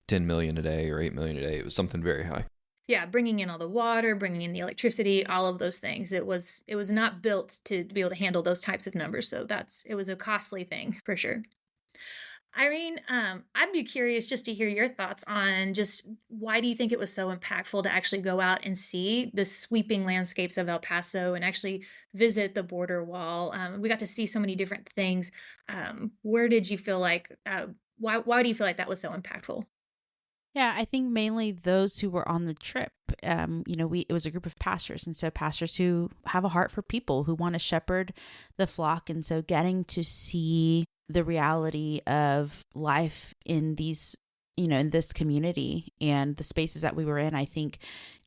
10 million a day or 8 million a day. It was something very high. Yeah, bringing in all the water, bringing in the electricity, all of those things. It was not built to be able to handle those types of numbers. So it was a costly thing for sure. Irene, I'd be curious just to hear your thoughts on just why do you think it was so impactful to actually go out and see the sweeping landscapes of El Paso and actually visit the border wall? We got to see so many different things. Where did you feel like, why do you feel like that was so impactful? Yeah, I think mainly those who were on the trip. It was a group of pastors, and so pastors who have a heart for people, who want to shepherd the flock, and so getting to see the reality of life in these, in this community and the spaces that we were in, I think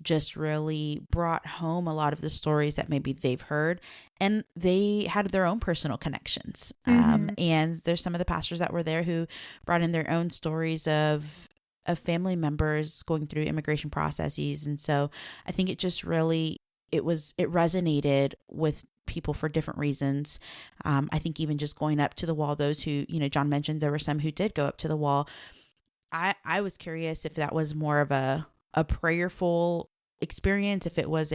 just really brought home a lot of the stories that maybe they've heard, and they had their own personal connections. And there's some of the pastors that were there who brought in their own stories of family members going through immigration processes. And so I think it just really, it resonated with people for different reasons. I think even just going up to the wall, those who, John mentioned there were some who did go up to the wall. I was curious if that was more of a prayerful experience, if it was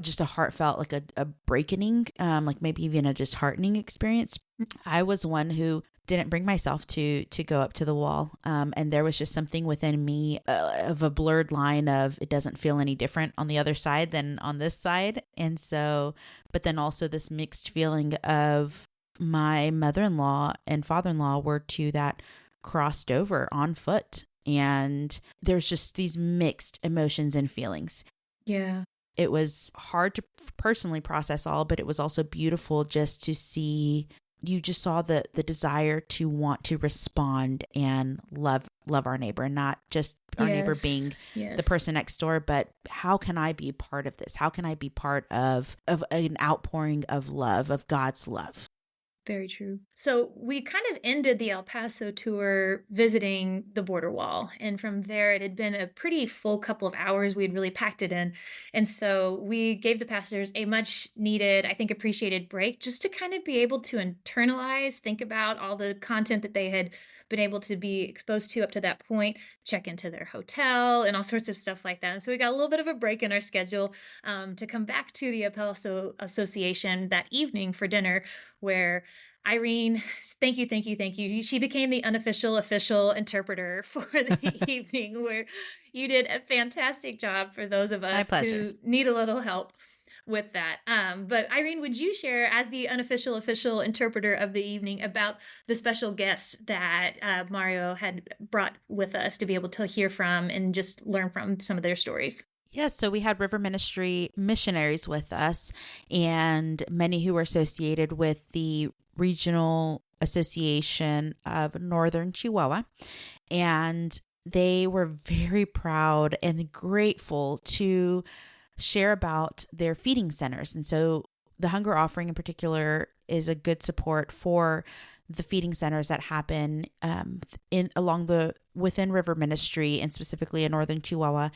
just a heartfelt, like a breaking, like maybe even a disheartening experience. I was one who didn't bring myself to go up to the wall. And there was just something within me of a blurred line of it doesn't feel any different on the other side than on this side. And so, but then also this mixed feeling of my mother-in-law and father-in-law were two that crossed over on foot. And there's just these mixed emotions and feelings. Yeah. It was hard to personally process all, but it was also beautiful just to see. You just saw the desire to want to respond and love our neighbor, not just our neighbor being the person next door, but how can I be part of this? How can I be part of an outpouring of love, of God's love? Very true. So we kind of ended the El Paso tour visiting the border wall. And from there, it had been a pretty full couple of hours. We had really packed it in. And so we gave the pastors a much needed, I think, appreciated break just to kind of be able to internalize, think about all the content that they had been able to be exposed to up to that point, check into their hotel and all sorts of stuff like that. And so we got a little bit of a break in our schedule to come back to the El Paso Association that evening for dinner, where Irene, thank you. She became the unofficial official interpreter for the evening, where you did a fantastic job for those of us who need a little help with that. But Irene, would you share, as the unofficial official interpreter of the evening, about the special guests that Mario had brought with us to be able to hear from and just learn from some of their stories? Yes, so we had River Ministry missionaries with us, and many who were associated with the Regional Association of Northern Chihuahua. And they were very proud and grateful to share about their feeding centers. And so the hunger offering in particular is a good support for the feeding centers that happen within River Ministry, and specifically in Northern Chihuahua.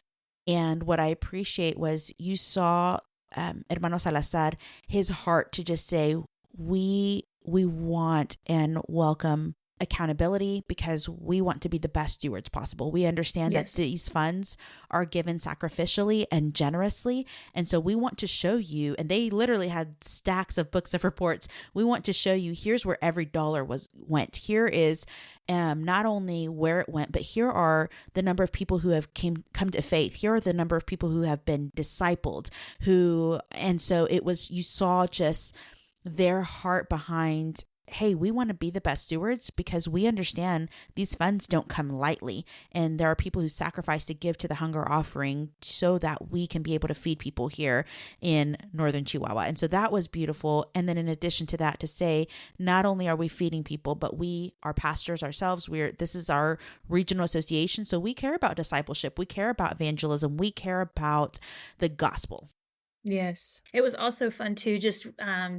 And what I appreciate was you saw Hermano Salazar, his heart to just say, we want and welcome accountability because we want to be the best stewards possible. We understand that these funds are given sacrificially and generously. And so we want to show you, and they literally had stacks of books of reports. We want to show you, here's where every dollar went. Here is not only where it went, but here are the number of people who have come to faith. Here are the number of people who have been discipled, and so it was, you saw just their heart behind, hey, we want to be the best stewards because we understand these funds don't come lightly. And there are people who sacrifice to give to the hunger offering so that we can be able to feed people here in Northern Chihuahua. And so that was beautiful. And then in addition to that, to say, not only are we feeding people, but we are pastors ourselves. This is our regional association. So we care about discipleship. We care about evangelism. We care about the gospel. Yes. It was also fun too. Just,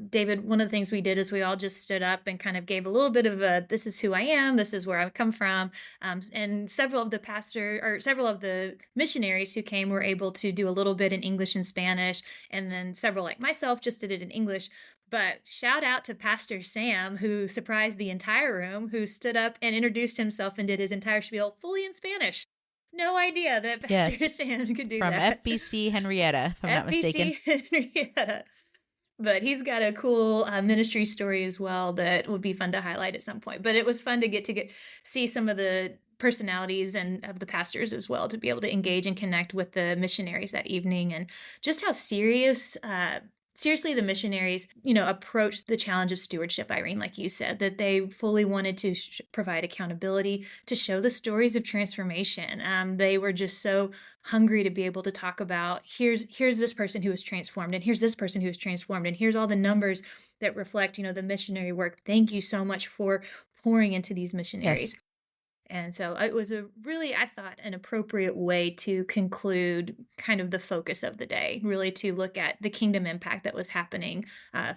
David, one of the things we did is we all just stood up and kind of gave a little bit of this is who I am, this is where I come from. And several of the missionaries who came were able to do a little bit in English and Spanish. And then several, like myself, just did it in English. But shout out to Pastor Sam, who surprised the entire room, who stood up and introduced himself and did his entire spiel fully in Spanish. No idea that Pastor Sam could do From that. FBC Henrietta, if I'm not mistaken. FBC Henrietta. but he's got a cool ministry story as well that would be fun to highlight at some point. But it was fun to get see some of the personalities and of the pastors as well, to be able to engage and connect with the missionaries that evening, and just how seriously the missionaries, approached the challenge of stewardship, Irene, like you said, that they fully wanted to provide accountability, to show the stories of transformation. They were just so hungry to be able to talk about, here's this person who was transformed, and here's this person who was transformed, and here's all the numbers that reflect, the missionary work. Thank you so much for pouring into these missionaries. Yes. And so it was I thought, an appropriate way to conclude kind of the focus of the day, really to look at the kingdom impact that was happening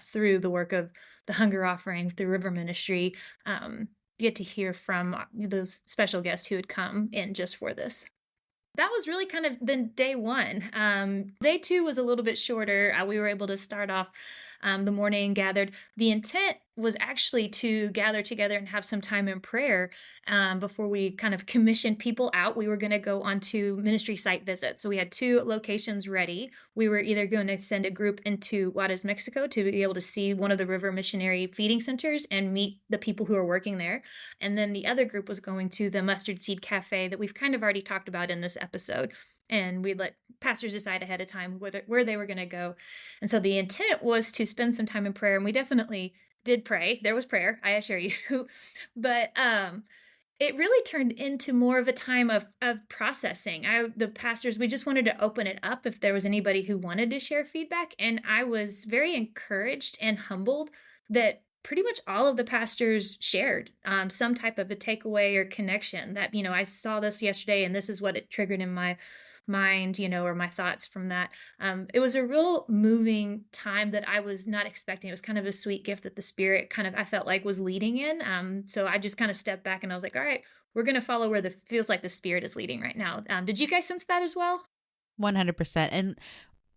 through the work of the hunger offering, through River Ministry, get to hear from those special guests who had come in just for this. That was really kind of then day one. Day two was a little bit shorter. We were able to start off the morning gathered. The intent was actually to gather together and have some time in prayer before we kind of commissioned people out. We were going to go on to ministry site visits. So we had 2 locations ready. We were either going to send a group into Juarez, Mexico, to be able to see one of the River Missionary feeding centers and meet the people who are working there. And then the other group was going to the Mustard Seed Cafe that we've kind of already talked about in this episode. And we let pastors decide ahead of time where they were going to go. And so the intent was to spend some time in prayer, and we definitely did pray. There was prayer, I assure you. But it really turned into more of a time of processing. The pastors, we just wanted to open it up if there was anybody who wanted to share feedback. And I was very encouraged and humbled that pretty much all of the pastors shared some type of a takeaway or connection that, I saw this yesterday and this is what it triggered in my mind, or my thoughts from that. It was a real moving time that I was not expecting. It was kind of a sweet gift that the Spirit I felt like was leading in. So I just kind of stepped back and I was like, all right, we're going to follow where feels like the Spirit is leading right now. Did you guys sense that as well? 100%. And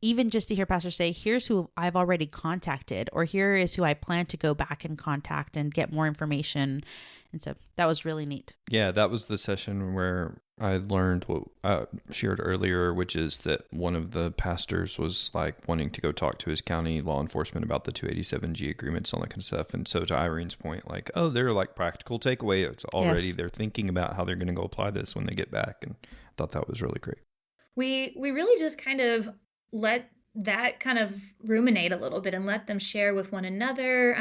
even just to hear pastors say, here's who I've already contacted, or here is who I plan to go back and contact and get more information. And so that was really neat. Yeah, that was the session where I learned what I shared earlier, which is that one of the pastors was wanting to go talk to his county law enforcement about the 287G agreements, all that kind of stuff. And so to Irene's point, they're practical takeaway. It's already, They're thinking about how they're going to go apply this when they get back. And I thought that was really great. We really just kind of let that kind of ruminate a little bit and let them share with one another,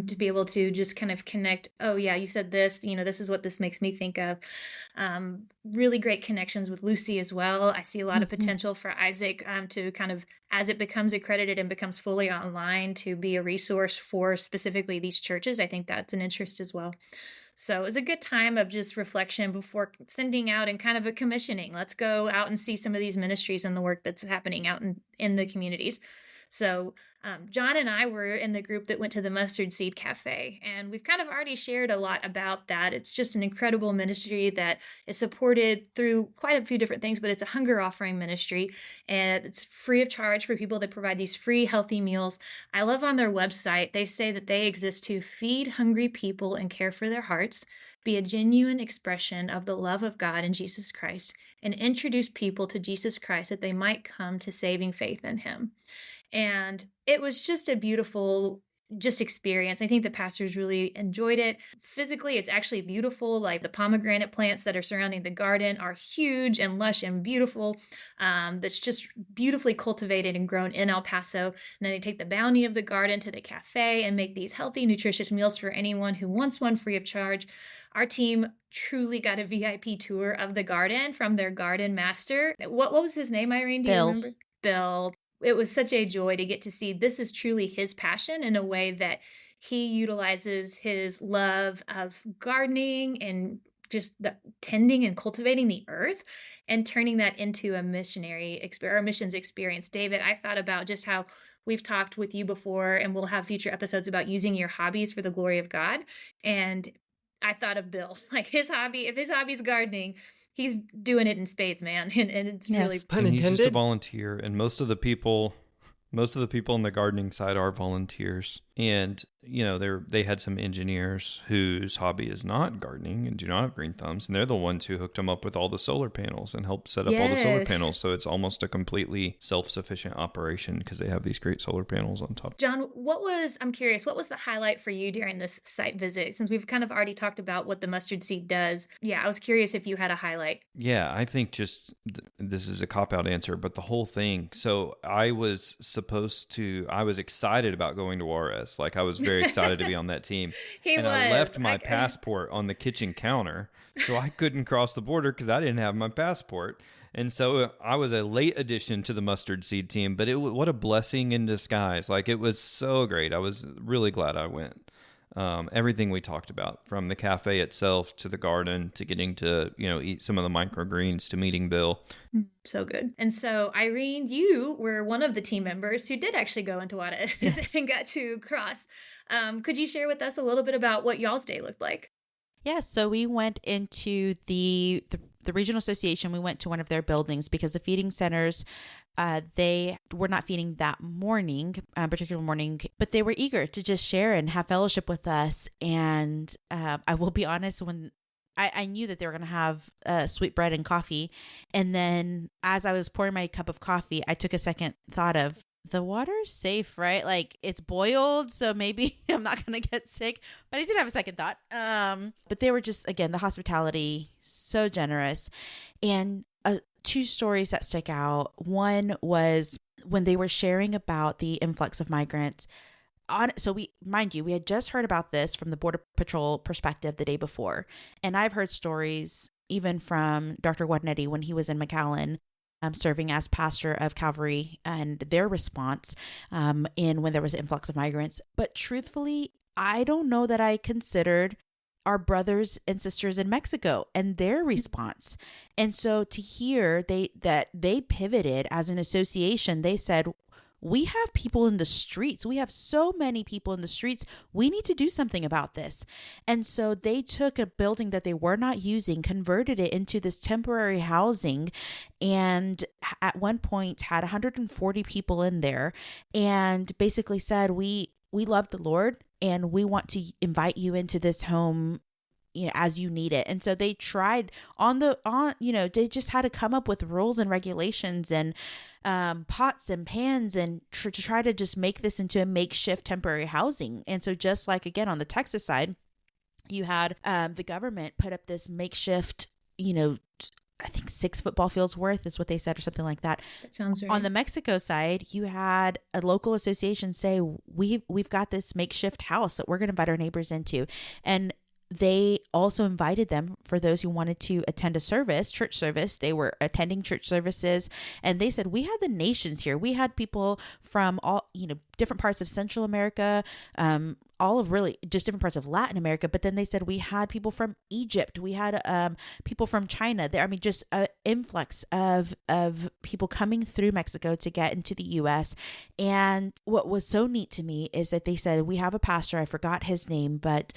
to be able to just kind of connect. Oh yeah, you said this, this is what this makes me think of. Really great connections with Lucy as well. I see a lot of potential for Isaac to kind of, as it becomes accredited and becomes fully online, to be a resource for specifically these churches. I think that's an interest as well. So it was a good time of just reflection before sending out and kind of a commissioning. Let's go out and see some of these ministries and the work that's happening out in the communities. So John and I were in the group that went to the Mustard Seed Cafe, and we've kind of already shared a lot about that. It's just an incredible ministry that is supported through quite a few different things, but it's a hunger offering ministry, and it's free of charge for people that provide these free, healthy meals. I love on their website, they say that they exist to feed hungry people and care for their hearts, be a genuine expression of the love of God in Jesus Christ, and introduce people to Jesus Christ that they might come to saving faith in Him. And it was just a beautiful experience. I think the pastors really enjoyed it. Physically, it's actually beautiful. The pomegranate plants that are surrounding the garden are huge and lush and beautiful. That's just beautifully cultivated and grown in El Paso. And then they take the bounty of the garden to the cafe and make these healthy, nutritious meals for anyone who wants one free of charge. Our team truly got a VIP tour of the garden from their garden master. What was his name, Irene? Do you remember? Bill. It was such a joy to get to see this is truly his passion in a way that he utilizes his love of gardening and just the tending and cultivating the earth and turning that into a missionary experience, or missions experience. David, I thought about just how we've talked with you before, and we'll have future episodes about using your hobbies for the glory of God. And I thought of Bill, if his hobby's gardening, he's doing it in spades, man. And it's really pun intended. He's just a intended. volunteer, and most of the people on the gardening side are volunteers. And, they had some engineers whose hobby is not gardening and do not have green thumbs. And they're the ones who hooked them up with all the solar panels and helped set up all the solar Yes. panels. So it's almost a completely self-sufficient operation because they have these great solar panels on top. John, I'm curious, what was the highlight for you during this site visit? Since we've kind of already talked about what the mustard seed does. Yeah, I was curious if you had a highlight. Yeah, I think this is a cop-out answer, but the whole thing. So I was excited about going to Juarez. Like I was very excited to be on that team. He and was. I left my passport on the kitchen counter, so I couldn't cross the border because I didn't have my passport. And so I was a late addition to the mustard seed team, but what a blessing in disguise. Like it was so great. I was really glad I went. Everything we talked about, from the cafe itself to the garden to getting to, eat some of the microgreens to meeting Bill. So good. And so, Irene, you were one of the team members who did actually go into Juarez and got to cross. Could you share with us a little bit about what y'all's day looked like? Yeah, so we went into the regional association. We went to one of their buildings because the feeding centers, they were not feeding that particular morning, but they were eager to just share and have fellowship with us. And I will be honest, when I knew that they were going to have sweet bread and coffee. And then as I was pouring my cup of coffee, I took a second thought of, the water's safe, right? Like it's boiled, so maybe I'm not going to get sick. But I did have a second thought. But they were just, again, the hospitality, so generous. And two stories that stick out. One was when they were sharing about the influx of migrants. So we had just heard about this from the Border Patrol perspective the day before. And I've heard stories even from Dr. Guarnetti when he was in McAllen, serving as pastor of Calvary, and their response in when there was an influx of migrants. But truthfully, I don't know that I considered our brothers and sisters in Mexico and their response. And so to hear that they pivoted as an association, they said, we have people in the streets. We have so many people in the streets. We need to do something about this. And so they took a building that they were not using, converted it into this temporary housing, and at one point had 140 people in there, and basically said, we love the Lord and we want to invite you into this home, as you need it. And so they tried they just had to come up with rules and regulations and pots and pans and to try to just make this into a makeshift temporary housing. And so just like, again, on the Texas side, you had the government put up this makeshift, I think 6 football fields worth is what they said, or something like that. That sounds right. On the Mexico side, you had a local association say, we've got this makeshift house that we're going to invite our neighbors into. And they also invited them, for those who wanted to attend a church service. They were attending church services, and they said, we had the nations here. We had people from all, different parts of Central America, all of really just different parts of Latin America. But then they said, we had people from Egypt. We had people from China there. I mean, just an influx of people coming through Mexico to get into the U.S. And what was so neat to me is that they said, we have a pastor, I forgot his name, but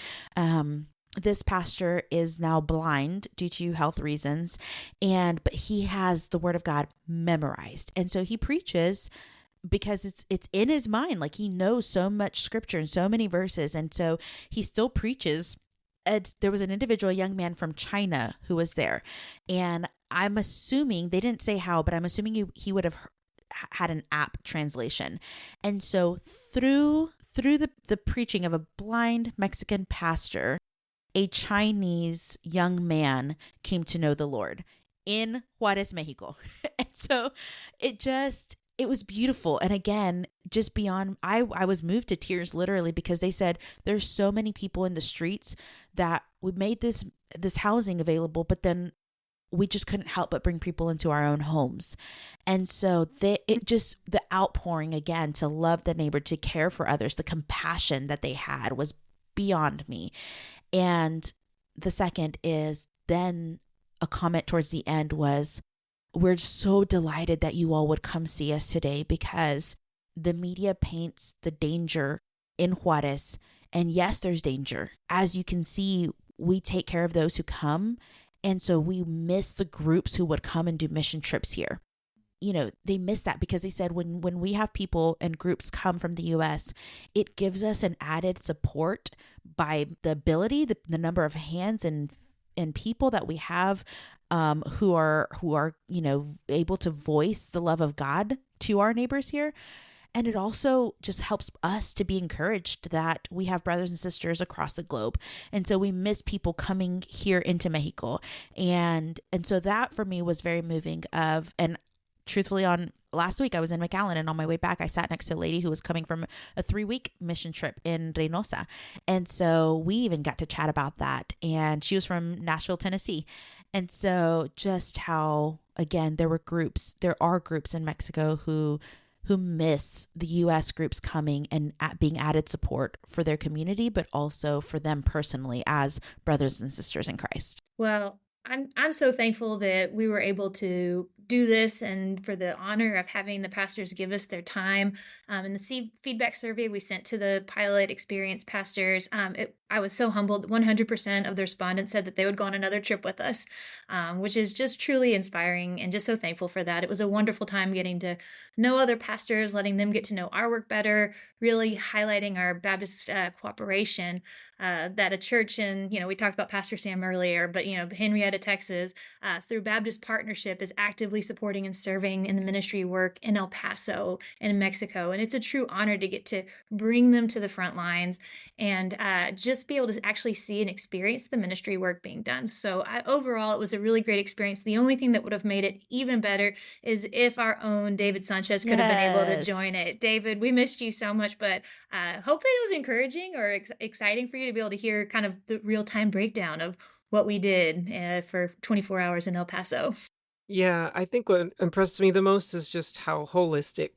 this pastor is now blind due to health reasons, but he has the Word of God memorized. And so he preaches because it's in his mind. Like, he knows so much scripture and so many verses. And so he still preaches. And there was an individual, a young man from China, who was there. And I'm assuming, they didn't say how, but I'm assuming he would have had an app translation. And so through the preaching of a blind Mexican pastor, a Chinese young man came to know the Lord in Juarez, Mexico. And so it was beautiful. And again, just beyond, I was moved to tears literally, because they said there's so many people in the streets that we made this housing available, but then we just couldn't help but bring people into our own homes. And so the outpouring again to love the neighbor, to care for others, the compassion that they had was beyond me. And the second is then a comment towards the end was, we're so delighted that you all would come see us today, because the media paints the danger in Juarez. And yes, there's danger. As you can see, we take care of those who come. And so we miss the groups who would come and do mission trips here. they miss that, because they said when we have people and groups come from the US, it gives us an added support by the ability, the number of hands and people that we have who are able to voice the love of God to our neighbors here. And it also just helps us to be encouraged that we have brothers and sisters across the globe. And so we miss people coming here into Mexico. And so that for me was very moving and truthfully, on last week I was in McAllen, and on my way back I sat next to a lady who was coming from a 3-week mission trip in Reynosa. And so we even got to chat about that. And she was from Nashville, Tennessee. And so just how, again, there are groups in Mexico who miss the U.S. groups coming and being added support for their community, but also for them personally as brothers and sisters in Christ. Well, I'm so thankful that we were able to do this, and for the honor of having the pastors give us their time. In the feedback survey we sent to the pilot experience pastors, I was so humbled. 100% of the respondents said that they would go on another trip with us, which is just truly inspiring, and just so thankful for that. It was a wonderful time getting to know other pastors, letting them get to know our work better, really highlighting our Baptist cooperation, that a church in, we talked about Pastor Sam earlier, but, Henrietta, Texas, through Baptist Partnership is actively supporting and serving in the ministry work in El Paso and in Mexico. And it's a true honor to get to bring them to the front lines and just be able to actually see and experience the ministry work being done. So overall, it was a really great experience. The only thing that would have made it even better is if our own David Sanchez could have been able to join it. David, we missed you so much, but hopefully it was encouraging or exciting for you to be able to hear kind of the real-time breakdown of what we did for 24 hours in El Paso. Yeah, I think what impressed me the most is just how holistic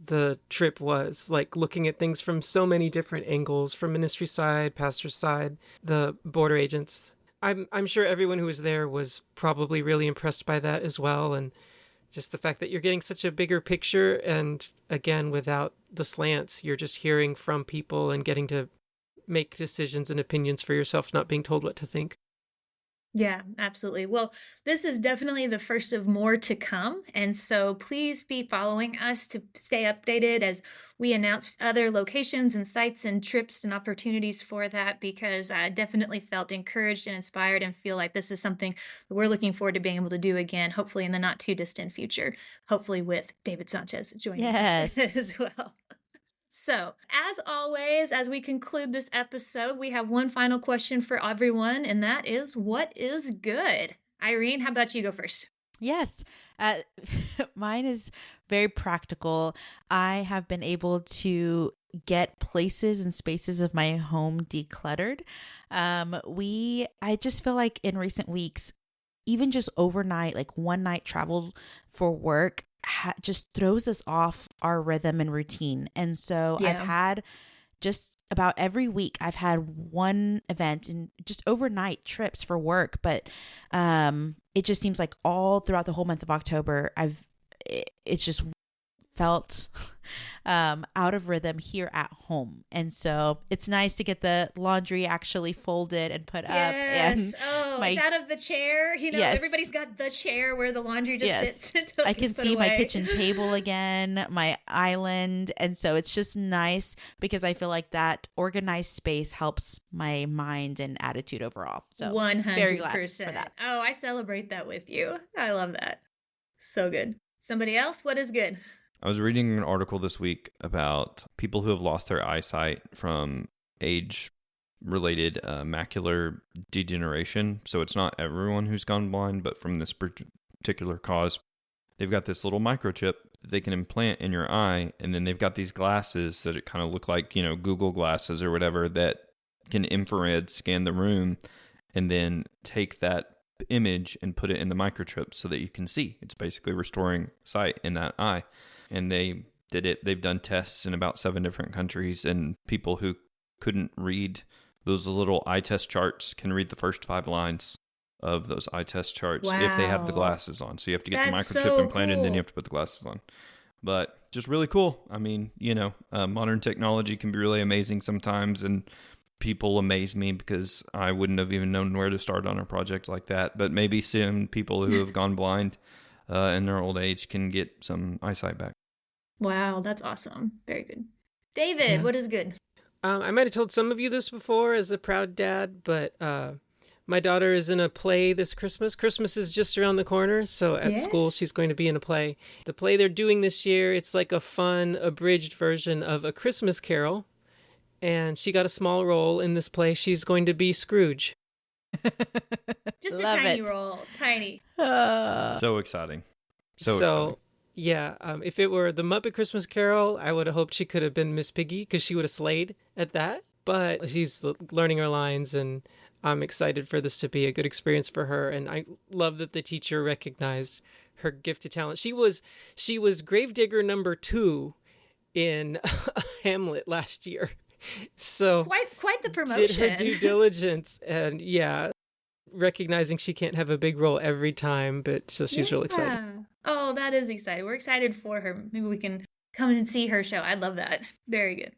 the trip was, like looking at things from so many different angles, from ministry side, pastor side, the border agents. I'm sure everyone who was there was probably really impressed by that as well, and just the fact that you're getting such a bigger picture, and again, without the slants, you're just hearing from people and getting to make decisions and opinions for yourself, not being told what to think. Yeah, absolutely. Well, this is definitely the first of more to come. And so please be following us to stay updated as we announce other locations and sites and trips and opportunities for that, because I definitely felt encouraged and inspired and feel like this is something that we're looking forward to being able to do again, hopefully in the not too distant future, hopefully with David Sanchez joining us as well. So, as always, as we conclude this episode, we have one final question for everyone, and that is, what is good? Irene, how about you go first? Yes. Mine is very practical. I have been able to get places and spaces of my home decluttered. I just feel like in recent weeks, even just overnight, like one night travel for work, just throws us off our rhythm and routine. And so I've had just about every week, I've had one event and just overnight trips for work. But it just seems like all throughout the whole month of October, it's just felt out of rhythm here at home. And so it's nice to get the laundry actually folded and put up. And it's out of the chair. Everybody's got the chair where the laundry just sits until I can see my kitchen table again, my island. And so it's just nice because I feel like that organized space helps my mind and attitude overall. So 100%. Very glad for that. Oh, I celebrate that with you. I love that. So good. Somebody else? What is good? I was reading an article this week about people who have lost their eyesight from age-related macular degeneration. So it's not everyone who's gone blind, but from this particular cause. They've got this little microchip that they can implant in your eye, and then they've got these glasses that it kind of look like, Google glasses or whatever, that can infrared scan the room and then take that image and put it in the microchip so that you can see. It's basically restoring sight in that eye. And they did it. They've done tests in about 7 different countries, and people who couldn't read those little eye test charts can read the first 5 lines of those eye test charts if they have the glasses on. So you have to get the microchip implanted, and then you have to put the glasses on. But just really cool. I mean, modern technology can be really amazing sometimes, and people amaze me because I wouldn't have even known where to start on a project like that. But maybe soon people who have gone blind in their old age can get some eyesight back. Wow, that's awesome. Very good. David, what is good? I might have told some of you this before as a proud dad, but my daughter is in a play this Christmas. Christmas is just around the corner, so at school she's going to be in a play. The play they're doing this year, it's like a fun, abridged version of A Christmas Carol, and she got a small role in this play. She's going to be Scrooge. Just a tiny role. Tiny. So exciting. So exciting. Yeah, if it were the Muppet Christmas Carol, I would have hoped she could have been Miss Piggy because she would have slayed at that. But she's learning her lines, and I'm excited for this to be a good experience for her. And I love that the teacher recognized her gifted talent. She was Gravedigger number 2 in Hamlet last year. So quite the promotion. Did her due diligence, and recognizing she can't have a big role every time, but so she's real excited. Oh, that is exciting. We're excited for her. Maybe we can come and see her show. I'd love that. Very good.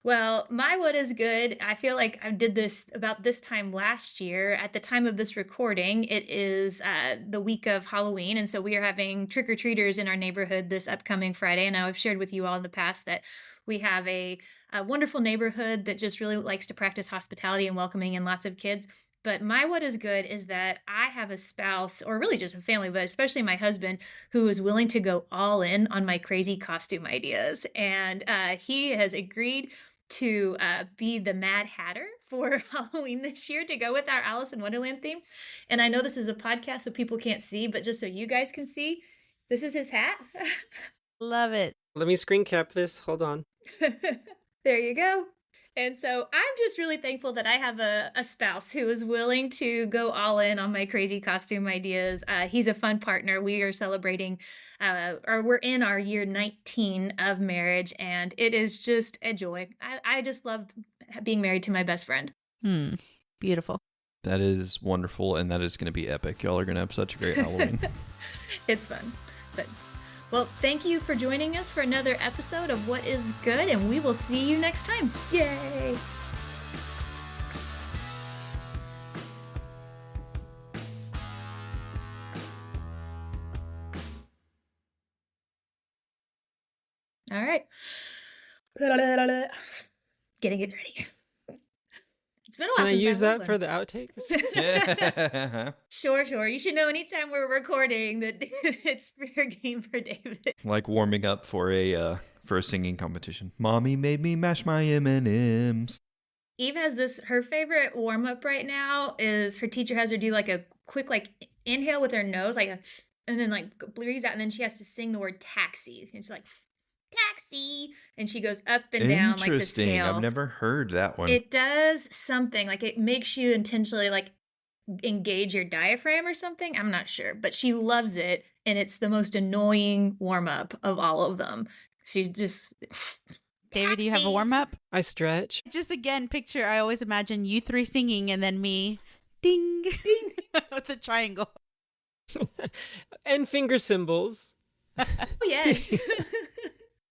Well, my what is good, I feel like I did this about this time last year. At the time of this recording, it is the week of Halloween, and so we are having trick-or-treaters in our neighborhood this upcoming Friday. And I've shared with you all in the past that we have a wonderful neighborhood that just really likes to practice hospitality and welcoming in lots of kids. But my what is good is that I have a spouse, or really just a family, but especially my husband, who is willing to go all in on my crazy costume ideas. And he has agreed to be the Mad Hatter for Halloween this year to go with our Alice in Wonderland theme. And I know this is a podcast, so people can't see, but just so you guys can see, this is his hat. Love it. Let me screen cap this. Hold on. There you go. And so I'm just really thankful that I have a spouse who is willing to go all in on my crazy costume ideas. He's a fun partner. We are celebrating, or we're in our year 19 of marriage, and it is just a joy. I just love being married to my best friend. Beautiful. That is wonderful, and that is going to be epic. Y'all are going to have such a great Halloween. It's fun. But well, thank you for joining us for another episode of What is Good, and we will see you next time. Yay! All right. Getting it ready. It's been a while Can I since use that rolled for one. the outtakes? Sure. You should know anytime we're recording that it's fair game for David. Like warming up for a singing competition. Mommy made me mash my M&Ms. Eve has her favorite warm up right now is her teacher has her do like a quick inhale with her nose, and then breathes out, and then she has to sing the word taxi, and she's like, taxi, and she goes up and down like the scale. I've never heard that one. It does something it makes you intentionally engage your diaphragm or something. I'm not sure, but she loves it, and it's the most annoying warm up of all of them. She's just David, do you have a warm up? I stretch. Just again, picture, I always imagine you three singing and then me, ding, ding, with the triangle. And finger cymbals. Oh, yes.